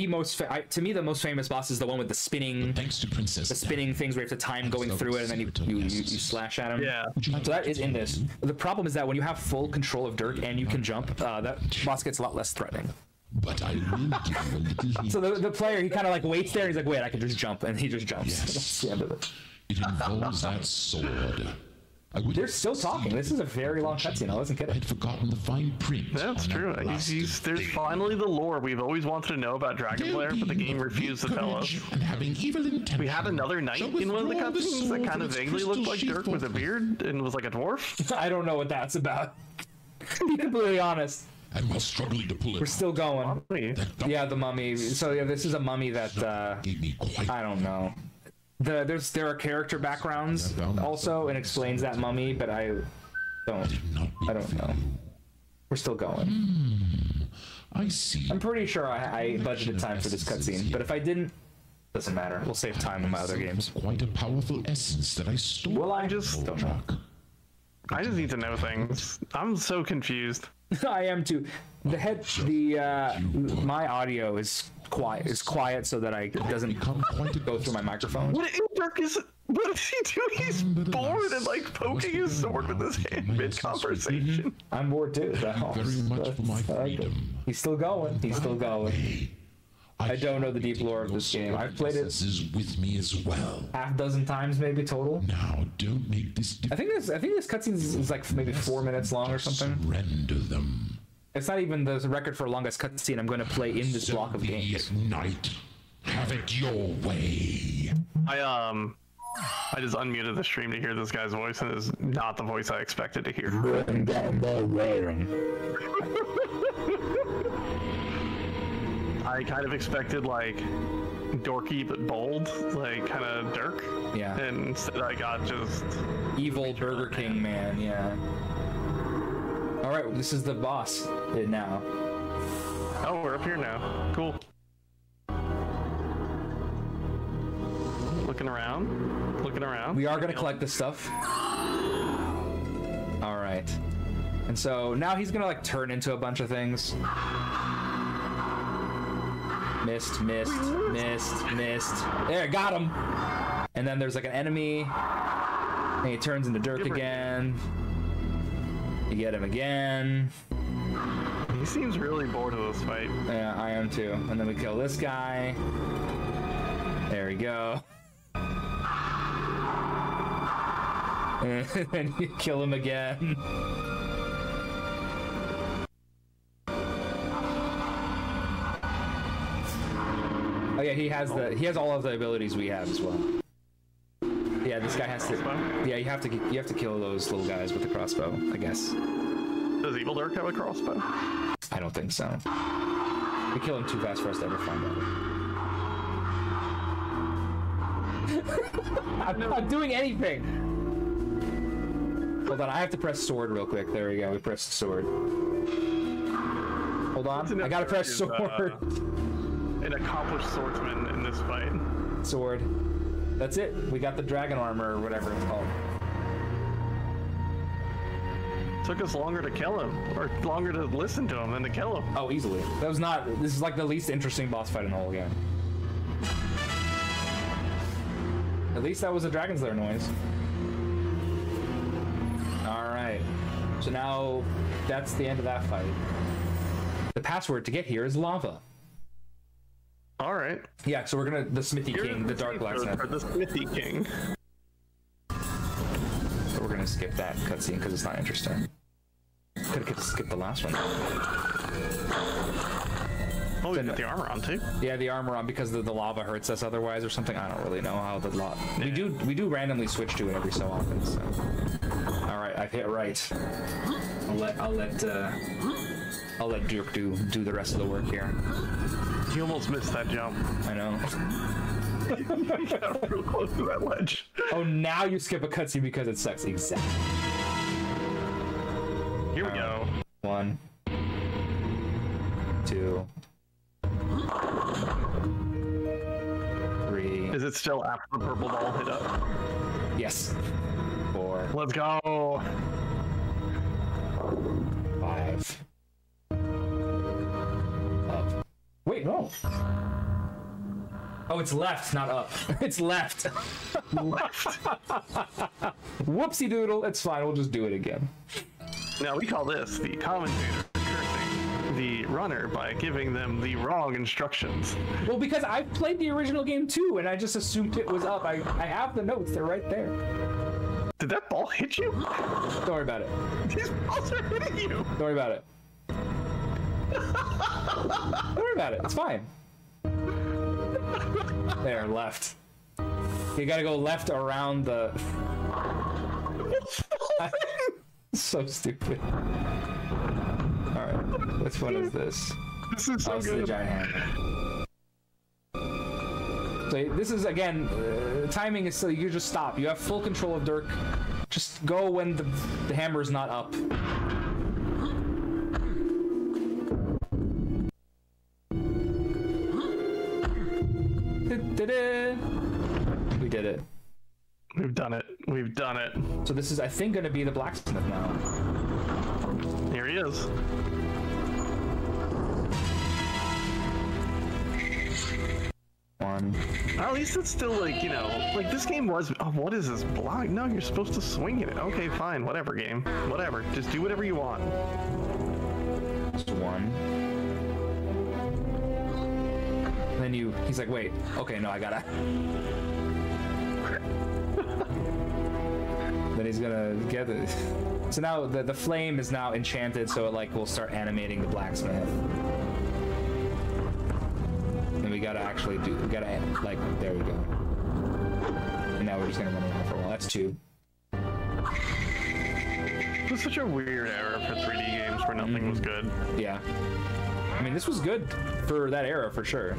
most to me the most famous boss is the one with the spinning thanks to Princess, the spinning things where you have to time going through it and then you slash at him. Yeah. So that is in this. The problem is that when you have full control of Dirk and you can jump, that boss gets a lot less threatening. But I will give you a little hint. So the player, he kind of like waits there and he's like, wait, I can just jump, and he just jumps. Yes. That's the end of it. It involves that sword. They're still talking. This is a very long cutscene. I wasn't I kidding. had forgotten the fine print. That's on true. that blasted There's thing. finally the lore we've always wanted to know about Dragon's Lair, but the game refused to tell us. And having evil intention. We had another knight in one of the cutscenes that kind of vaguely looked like Dirk with a beard and was like a dwarf. I don't know what that's about. To be completely honest, And while struggling to pull it we're still going. that Yeah, the mummy. So yeah, this is a mummy that gave me quite I don't know. There are character backgrounds also, and explains that mummy, but I don't know. We're still going. I see. I'm pretty sure I budgeted time for this cutscene, but if I didn't, doesn't matter. We'll save time in my other games. Quite a powerful essence that I stole. Well, I just don't know. I just need to know things. I'm so confused. I am too. My audio is quiet so that it doesn't go through my microphone. What is he doing? He's bored and like poking his sword with his hand mid-conversation. I'm bored too. Very much for my freedom. He's still going. He's still going. I don't know the deep lore of this game. I've played it is with me as well. half dozen times maybe total. Now, don't make this I think this cutscene is like maybe 4 minutes long or something. Surrender them. It's not even the record for longest cutscene I'm going to play in this block of games. Night, have it your way. I just unmuted the stream to hear this guy's voice, and it's not the voice I expected to hear. I kind of expected like dorky but bold, like kind of Dirk. Yeah. And instead I got just Evil Burger King man, yeah. Alright, this is the boss now. oh, we're up here now. Cool. Looking around. Looking around. We are going to collect this stuff. Alright. And so now he's going to like turn into a bunch of things. Missed. There, got him. And then there's like an enemy. And he turns into Dirk again. You get him again. He seems really bored of this fight. Yeah, I am too. And then we kill this guy. There we go. And then you kill him again. Oh yeah, he has all of the abilities we have as well. Yeah, this guy has to. Yeah, you have to kill those little guys with the crossbow, I guess. Does Evil Dirk have a crossbow? I don't think so. We kill him too fast for us to ever find out. I'm not doing anything. Hold on, I have to press sword real quick. There we go. We pressed sword. Hold on, I gotta press sword. An accomplished swordsman in this fight. Sword. That's it. We got the dragon armor or whatever it's called. Took us longer to kill him, or longer to listen to him than to kill him. Oh, easily. That was not. This is like the least interesting boss fight in the whole game. At least that was a Dragon's Lair noise. Alright. So now that's the end of that fight. The password to get here is lava. All right. Yeah, so we're gonna the Smithy King, the Dark Blacksmith. Or the Smithy King. So we're gonna skip that cutscene because it's not interesting. Could have skipped the last one. Oh, we got the armor on too. Yeah, the armor on because the lava hurts us otherwise or something. I don't really know how the lava. We do randomly switch to it every so often. So. All right, I've hit right. I'll let Dirk do the rest of the work here. You almost missed that jump. I know. You got real close to that ledge. Oh, now you skip a cutscene because it sucks. Exactly. Here we go. 1, 2, 3. Is it still after the purple ball hit up? Yes. 4. Let's go. 5. Wait, no. Oh, it's left, not up. It's left. Whoopsie doodle. It's fine. We'll just do it again. Now we call this the commentator cursing the runner by giving them the wrong instructions. Well, because I've played the original game too, and I just assumed it was up. I have the notes. They're right there. Did that ball hit you? Don't worry about it. These balls are hitting you. Don't worry about it. Don't worry about it. It's fine. There, left. You gotta go left around the... So stupid. Alright, which one is this? This is so Oh, it's the good. giant hammer. So this is, again, timing is so you just stop. You have full control of Dirk. Just go when the hammer is not up. We did it. We've done it. We've done it. So this is, I think, going to be the blacksmith now. Here he is. One. At least it's still like, you know, like this game was, oh, what is this block? No, you're supposed to swing it. Okay, fine, whatever game. Whatever, just do whatever you want. Just one. And then he's like, wait, okay, no, I gotta. Then he's gonna get it. So now the flame is now enchanted, so it like will start animating the blacksmith. And we gotta actually like, there we go. And now we're just gonna run around for a while. That's two. It was such a weird era for 3D games where nothing was good. Yeah. I mean, this was good for that era, for sure.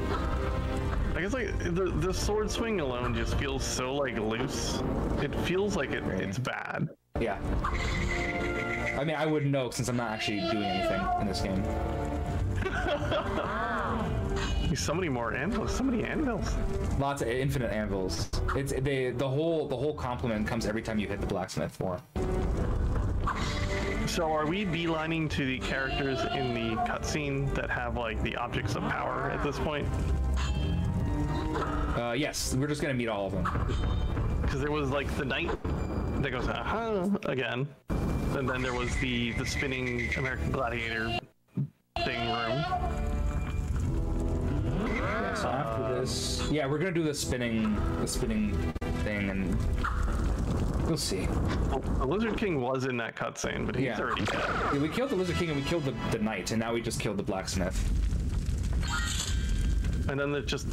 I guess like the sword swing alone just feels so like loose. It feels like it's bad. Yeah. I mean, I wouldn't know since I'm not actually doing anything in this game. So many more anvils. So many anvils. Lots of infinite anvils. It's the whole compliment comes every time you hit the blacksmith floor. So are we beelining to the characters in the cutscene that have like the objects of power at this point? Yes, we're just gonna meet all of them. Because there was like the knight that goes again, and then there was the spinning American Gladiator thing room. Yeah, so after this, yeah, we're gonna do the spinning thing, and you'll see. The Lizard King was in that cutscene, but he's already dead. Yeah, we killed the Lizard King and we killed the knight, and now we just killed the blacksmith. And then there's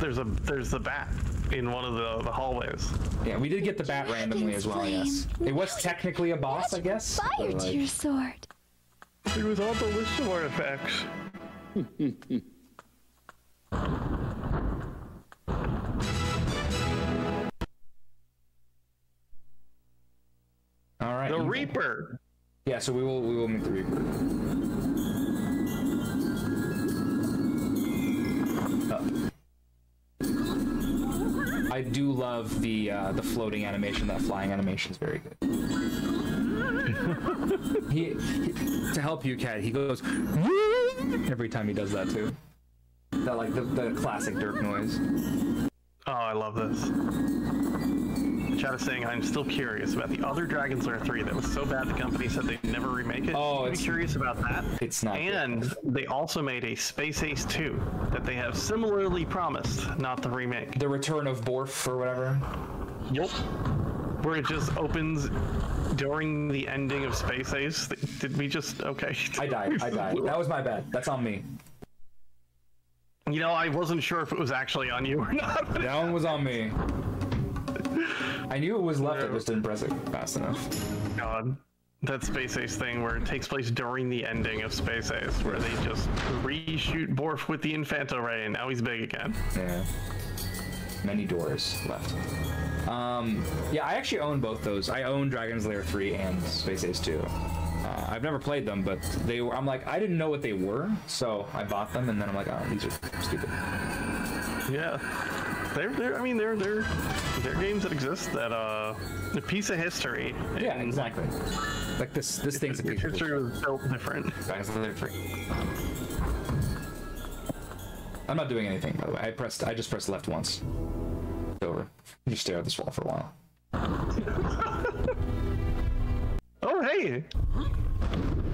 the bat in one of the hallways. Yeah, we did get the bat randomly as well. Yes, it was technically a boss, I guess. Fire to your sword. It was on the list of artifacts. All right. The Reaper. Yeah, so we will meet the Reaper. I do love the floating animation. That flying animation is very good. he to help you, Cat. He goes every time he does that too. That like the classic Dirk noise. Oh, I love this. Chat is saying I'm still curious about the other Dragon's Lair 3 that was so bad the company said they'd never remake it. Oh, I'm curious about that. It's not. And good. they also made a Space Ace 2 that they have similarly promised not to remake. The Return of Borf or whatever. Yup. Where it just opens during the ending of Space Ace. Did we just... Okay. I died. That was my bad. That's on me. You know, I wasn't sure if it was actually on you or not. That one was on me. I knew it was left, I just didn't press it fast enough. God. That Space Ace thing where it takes place during the ending of Space Ace, where they just reshoot Borf with the Infanto Ray, and now he's big again. Yeah. Many doors left. Yeah, I actually own both those. I own Dragon's Lair 3 and Space Ace 2. I've never played them, but they were. I'm like, I didn't know what they were, so I bought them, and then I'm like, oh, these are stupid. Yeah, I mean, they're games that exist that a piece of history. Yeah, exactly. Like this thing's a piece of history was built different. Dragon's Lair 3. I'm not doing anything, by the way. I just pressed left once. It's over. You just stare at this wall for a while. Oh, hey!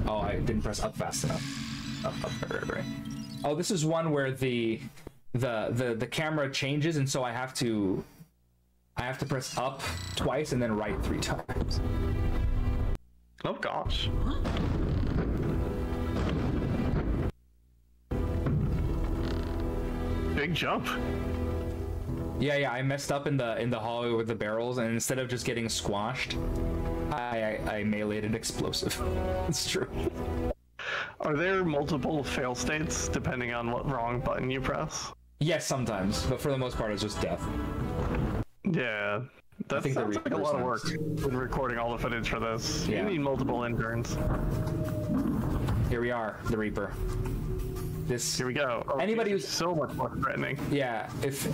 Oh, I didn't press up fast enough. Up, right. Oh, this is one where the camera changes, and so I have to press up twice and then right 3 times. Oh, gosh. Big jump. Yeah, I messed up in the hallway with the barrels, and instead of just getting squashed, I meleeed an explosive. It's true. Are there multiple fail states depending on what wrong button you press? Yes, sometimes, but for the most part, it's just death. Yeah, that sounds like a lot of work in recording all the footage for this. Yeah. You need multiple interns. Here we are, the Reaper. Here we go. Oh, anybody who's so much more threatening. Yeah, if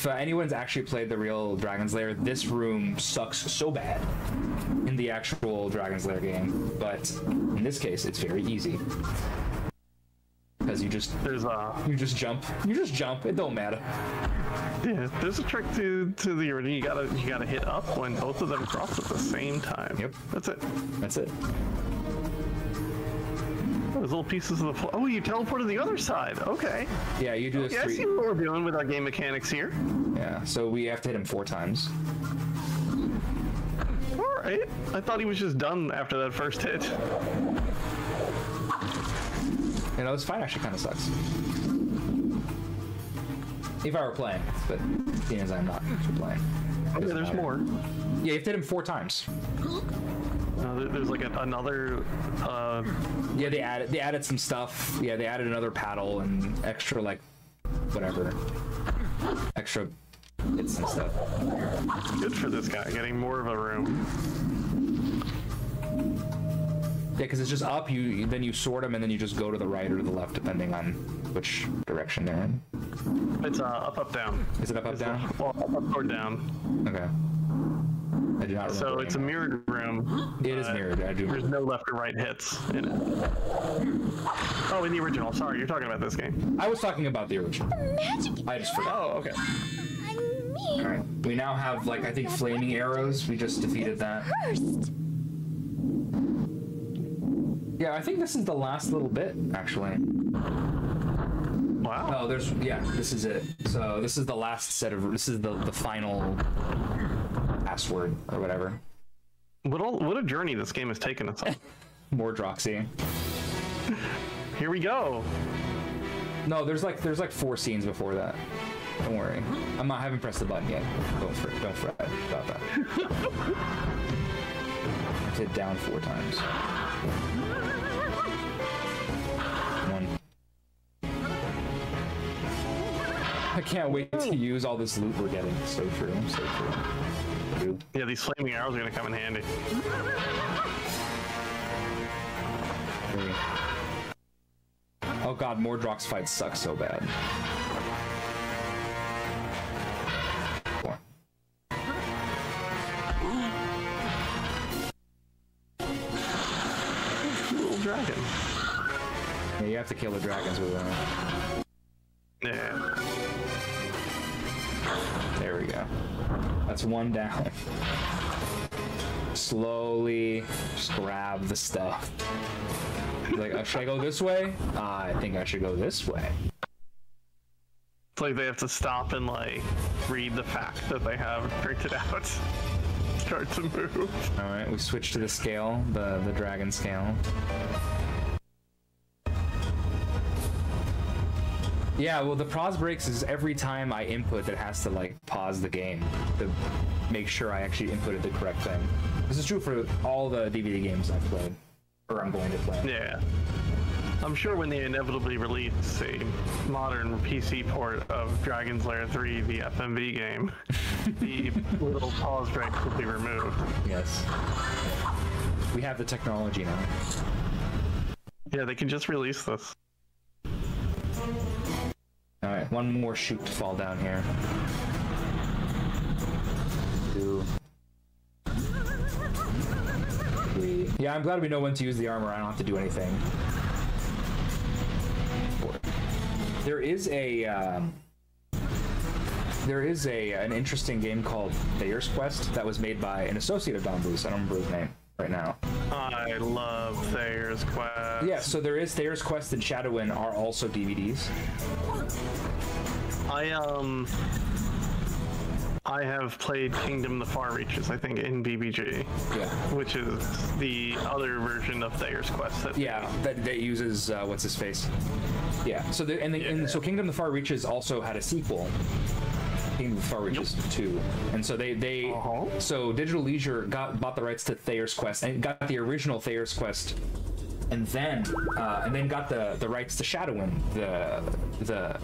anyone's actually played the real Dragon's Lair, this room sucks so bad in the actual Dragon's Lair game, but in this case, it's very easy. Because you just jump. It don't matter. Yeah, there's a trick to the original. You gotta hit up when both of them cross at the same time. Yep. That's it. That's it. Those little pieces of the floor. Oh, you teleported the other side. Okay. Yeah, you do this. Yeah, I see what we're doing with our game mechanics here. Yeah, so we have to hit him 4 times. All right. I thought he was just done after that first hit. You know, this fight actually kind of sucks. If I were playing, but seeing as I'm not actually playing. Okay, there's more. Yeah, you have to hit him 4 times. There's like another. Yeah, they added some stuff. Yeah, they added another paddle and extra whatever, extra hits and stuff. Good for this guy, getting more of a room. Yeah, because it's just up. Then you sort them, and then you just go to the right or to the left, depending on which direction they're in. It's up, down. Is it up, down? Well, up or down. Okay. I do not remember. So it's a mirrored room. It is mirrored. I do. There's no left or right hits in it. Oh, in the original. Sorry, you're talking about this game. I was talking about the original. Magic. I just forgot. Oh, okay. I mean, All right. We now have I think flaming arrows. We just defeated that. first. Yeah, I think this is the last little bit actually. Wow. Oh, this is it. So this is the last set of. This is the final password or whatever. What a journey this game has taken us on. More Droxy. Here we go. No, there's 4 scenes before that. Don't worry. I haven't pressed the button yet. Don't fret about that. Hit down 4 times. 1. I can't wait to use all this loot we're getting. So true. So true. Yeah, these flaming arrows are gonna come in handy. 3. Oh god, more Drox fights suck so bad. 4. Little dragon. Yeah, you have to kill the dragons with them. Yeah. There we go. That's 1 down. Slowly just grab the stuff. Like, should I go this way? I think I should go this way. It's like they have to stop and read the fact that they have printed out. Start to move. All right, we switch to the scale, the dragon scale. Yeah, well, the pause breaks is every time I input that has to pause the game to make sure I actually inputted the correct thing. This is true for all the DVD games I've played, or I'm going to play. Yeah. I'm sure when they inevitably release a modern PC port of Dragon's Lair 3, the FMV game, the little pause break will be removed. Yes. We have the technology now. Yeah, they can just release this. Alright, 1 more chute to fall down here. 2. 3. Yeah, I'm glad we know when to use the armor. I don't have to do anything. 4. There is an interesting game called Thayer's Quest that was made by an associate of Don Bluth. I don't remember his name right now. I love Thayer's Quest. Yeah, so there is Thayer's Quest and Shadowin are also DVDs. I have played Kingdom the Far Reaches, I think, in BBG. Yeah. Which is the other version of Thayer's Quest. That uses what's his face. Yeah. So so Kingdom the Far Reaches also had a sequel. Kingdom of the Far Reaches 2, and so so Digital Leisure bought the rights to Thayer's Quest and got the original Thayer's Quest, and then got the rights to Shadowin, the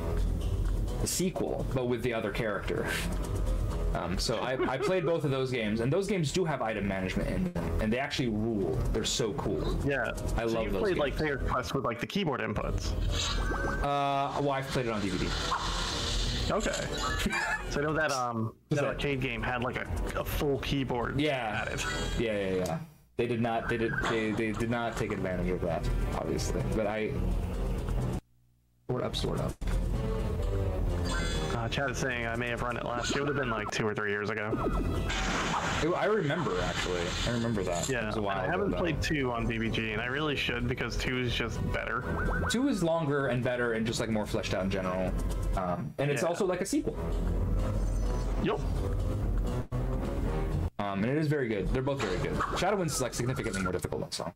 sequel, but with the other character. So I played both of those games, and those games do have item management in them, and they actually rule. They're so cool. Yeah, I love those games. You played like Thayer's Quest with like the keyboard inputs. Well, I've played it on DVD. Okay. So I know that that arcade game had like a full keyboard added. Yeah. They did not take advantage of that, obviously. But sword up. Chad is saying I may have run it last year. It would have been like 2 or 3 years ago. I remember, actually. I remember that. Yeah, it was a while I haven't played 2 on BBG, and I really should, because 2 is just better. 2 is longer and better and just like more fleshed out in general. And it's also like a sequel. Yup. And it is very good. They're both very good. Shadowwin's is like significantly more difficult, so.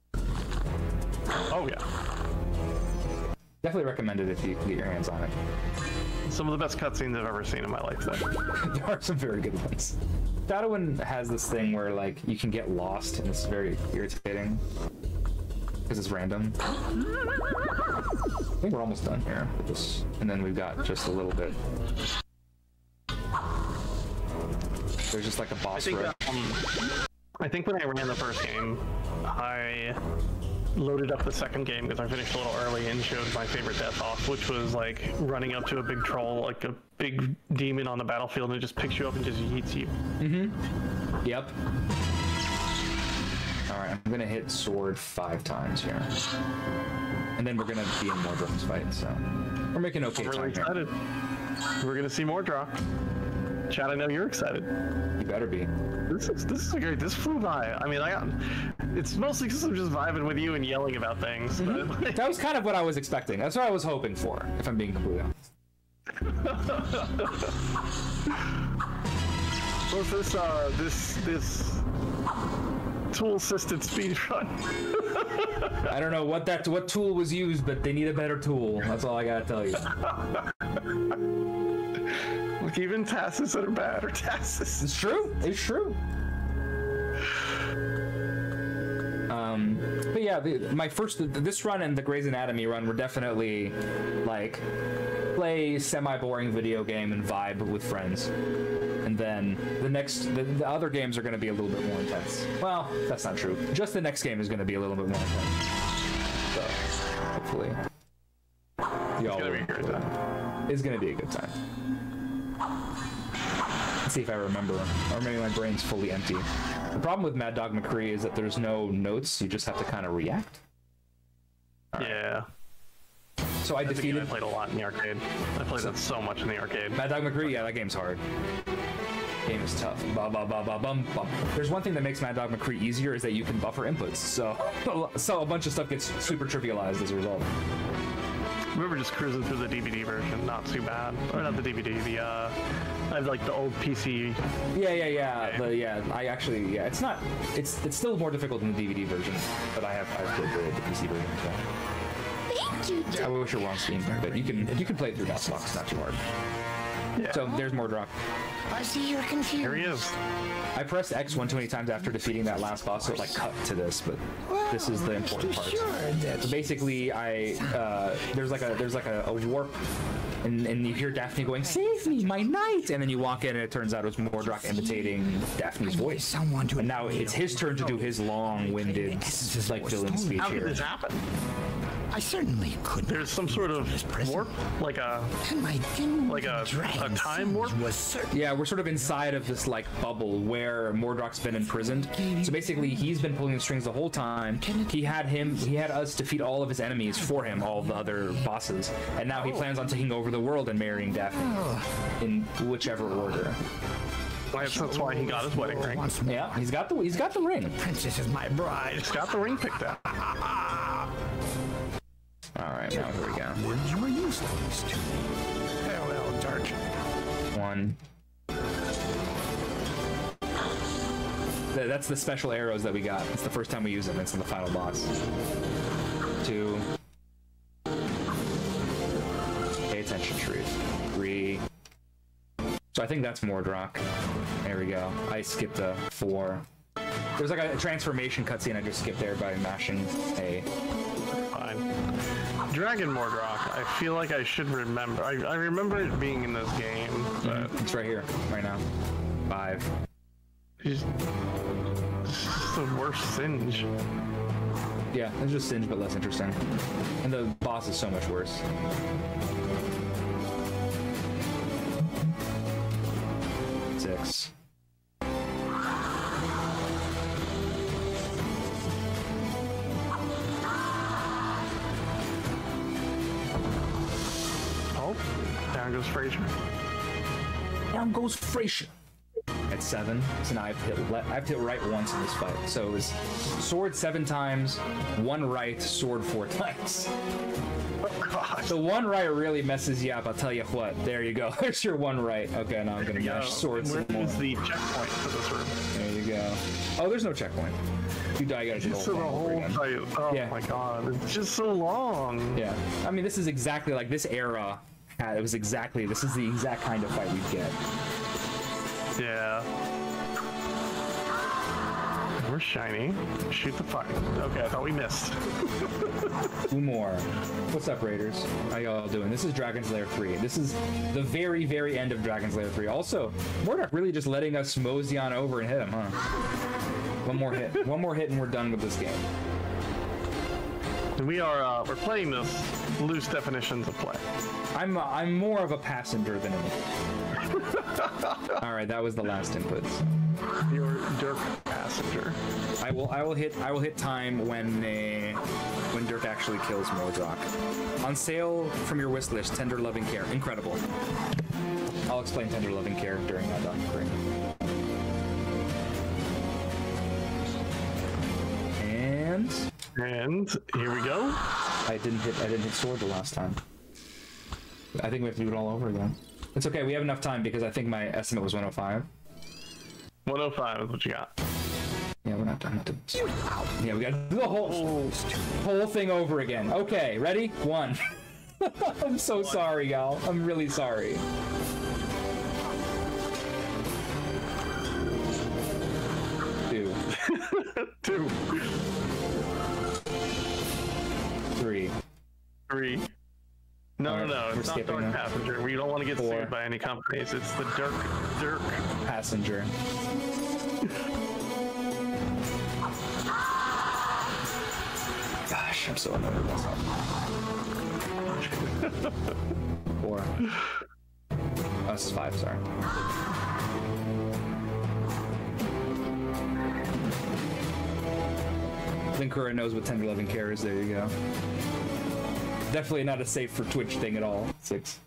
Oh yeah. Definitely recommend it if you can get your hands on it. Some of the best cutscenes I've ever seen in my life, though. There are some very good ones. Shadowin has this thing where like you can get lost, and it's very irritating because it's random. I think we're almost done here with this, and then we've got just a little bit. There's just like a boss room. I think when I ran the first game, I loaded up the second game because I finished a little early and showed my favorite death off, which was like running up to a big troll, like a big demon on the battlefield, and it just picks you up and just yeets you. Mm-hmm. Yep. Alright, I'm gonna hit sword 5 times here. And then we're gonna be in more drums fight, so we're making okay time. I'm really excited. We're gonna see more draw. Chad, I know you're excited. You better be. This is great. This flew by. I mean, it's mostly because I'm just vibing with you and yelling about things. Mm-hmm. But, like... That was kind of what I was expecting. That's what I was hoping for, if I'm being completely honest. What's this tool-assisted speedrun? I don't know what tool was used, but they need a better tool. That's all I gotta tell you. Look, even tasks that are bad are tasks. It's true. It's true. But yeah, this run and the Grey's Anatomy run were definitely like play semi-boring video game and vibe with friends. And then the other games are going to be a little bit more intense. Well, that's not true. Just the next game is going to be a little bit more intense. So hopefully, it's going to be a great time. It's going to be a good time. Let's see if I remember. Or maybe my brain's fully empty. The problem with Mad Dog McCree is that there's no notes. You just have to kind of react. Right. Yeah. So I played a lot in the arcade. I played that so much in the arcade. Mad Dog McCree, yeah, that game's hard. Game is tough. Ba ba ba ba bum bum. There's one thing that makes Mad Dog McCree easier is that you can buffer inputs. So a bunch of stuff gets super trivialized as a result. I remember just cruising through the DVD version, not too bad. Or not the DVD, I have like the old PC. It's still more difficult than the DVD version, but I've played the PC version. So. Thank you. I wish it were on Steam, but you can play it through DOSBox, it's not too hard. Yeah. So there's more drop. I see you're confused. Here he is. I pressed X one too many times after defeating that last boss, so it like cut to this, but this is the important part. So basically, there's like a warp, and you hear Daphne going, "Save me, my knight!" And then you walk in, and it turns out it was Mordroc imitating Daphne's voice. And now it's his turn to do his long-winded, like villain speech How here. did this happen? I certainly couldn't. There's some sort of warp, like a time warp. Yeah, we're sort of inside of this like bubble where Mordrock's been imprisoned. So basically, he's been pulling the strings the whole time. He had us defeat all of his enemies for him, all of the other bosses, and now he plans on taking over the world and marrying Daphne in whichever order. That's why he got his wedding ring. Yeah, he's got the ring. Princess is my bride. He's got the ring picked out. All right, now here we go. Words you are useless to. Farewell, Dart. 1. That's the special arrows that we got. It's the first time we use them. It's in the final boss. 2. Pay attention, Sharif. 3. So I think that's Mordrock. There we go. I skipped a 4. There's like a transformation cutscene I just skipped there by mashing A. Fine. Dragon Mordrock. I feel like I should remember. I remember it being in this game, but It's right here, right now. 5. he's the worst Singe. Yeah, it's just Singe, but less interesting. And the boss is so much worse. 6. Oh, down goes Frazier. Down goes Frazier. At 7, so now I have to hit right once in this fight. So it was sword 7 times, 1 right, sword 4 times. Oh gosh. The 1 right really messes you up, I'll tell you what. There you go. There's your 1 right. Okay, now I'm gonna mash swords some more. Where's the checkpoint for this room? There you go. Oh, there's no checkpoint. If you die, you gotta do So the whole fight. Oh Yeah. my god, it's just so long. Yeah. I mean, this is exactly like this era. This is the exact kind of fight we get. Yeah. We're shiny. Shoot the fuck. Okay, I thought we missed. 2 more. What's up, Raiders? How y'all doing? This is Dragon's Lair 3. This is the very, very end of Dragon's Lair 3. Also, Mordrock really just letting us mosey on over and hit him, huh? One more hit. One more hit and we're done with this game. We're playing this loose definitions of play. I'm more of a passenger than anything. All right, that was the last inputs. You're Dirk passenger. I will hit time when Dirk actually kills Mordrock. On sale from your wish list, Tender Loving Care. Incredible. I'll explain Tender Loving Care during that documentary. And here we go. I didn't hit sword the last time. I think we have to do it all over again. It's okay, we have enough time because I think my estimate was 105. 105 is what you got. Yeah, we're not done with this. Yeah, we gotta do the whole thing over again. Okay, ready? 1. I'm so sorry, Gal. I'm really sorry. Two. 2. 3. 3. No, Alright, no, we're it's not skipping Dark now. Passenger. We don't want to get 4. sued by any companies. It's the Dirk. Passenger. Gosh, I'm so annoyed with myself. 4. Oh, this is 5, sorry. Linkura knows what Tender Loving Care is, there you go. Definitely not a safe for Twitch thing at all. 6.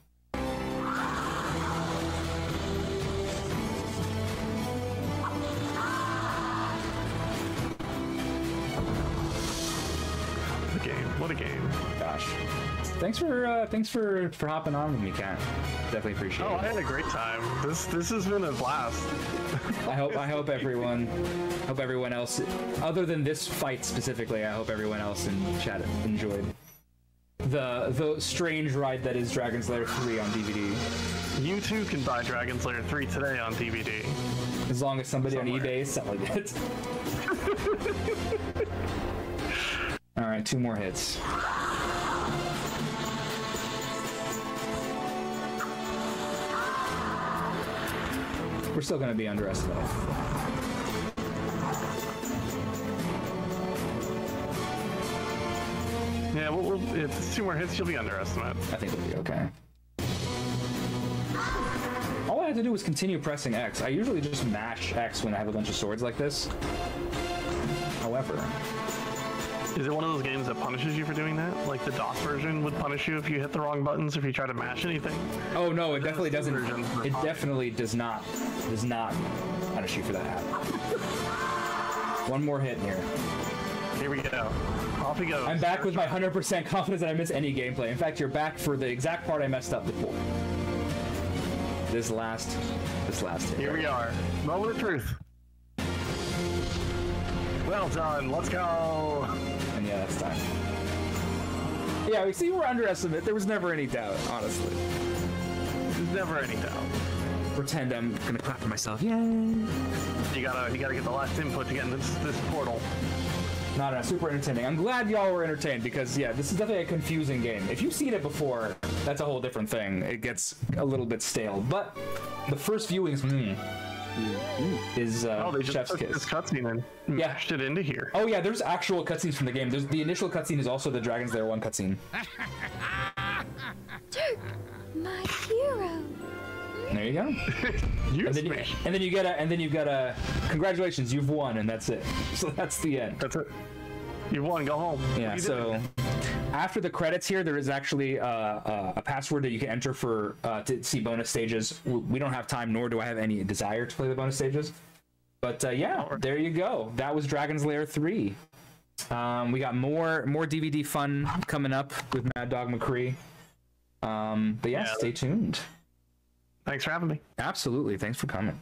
What a game. Gosh. Thanks for hopping on with me, Kat. Definitely appreciate Oh, I it. had a great time. This has been a blast. I hope everyone else, other than this fight specifically, I hope everyone else in chat enjoyed the strange ride that is Dragon's Lair 3 on DVD. You too can buy Dragon's Lair 3 today on DVD. As long as somebody on eBay is selling it. All right, 2 more hits. We're still going to be underestimated. Yeah, if it's 2 more hits, you'll be underestimated. I think it'll be okay. All I have to do is continue pressing X. I usually just mash X when I have a bunch of swords like this. However... Is it one of those games that punishes you for doing that? Like the DOS version would punish you if you hit the wrong buttons if you try to mash anything? Oh no, it definitely doesn't. It definitely does not punish you for that. One more hit here. Here we go. Off we go. I'm back with my 100% confidence that I miss any gameplay. In fact, you're back for the exact part I messed up before. This last hit. Here we are. Moment of truth. Well done. Let's go. And yeah, that's time. Yeah, we see we're underestimated. There was never any doubt, honestly. There's never any doubt. Pretend I'm gonna clap for myself. Yay! You gotta get the last input to get in this portal. No, super entertaining. I'm glad y'all were entertained because yeah, this is definitely a confusing game. If you've seen it before, that's a whole different thing. It gets a little bit stale, but the first viewings is they just Chef's took Kiss. this cutscene and mashed it into here. Oh yeah, there's actual cutscenes from the game. There's the initial cutscene is also the Dragon's Lair 1 cutscene. Dirk, my hero. There you go. and then you get a congratulations, you've won, and that's it. So that's the end. That's it. You won. Go home. Yeah. So after the credits here, there is actually a password that you can enter for to see bonus stages. We don't have time, nor do I have any desire to play the bonus stages. But yeah, there you go. That was Dragon's Lair 3. We got more DVD fun coming up with Mad Dog McCree. But yeah, stay tuned. Thanks for having me. Absolutely. Thanks for coming.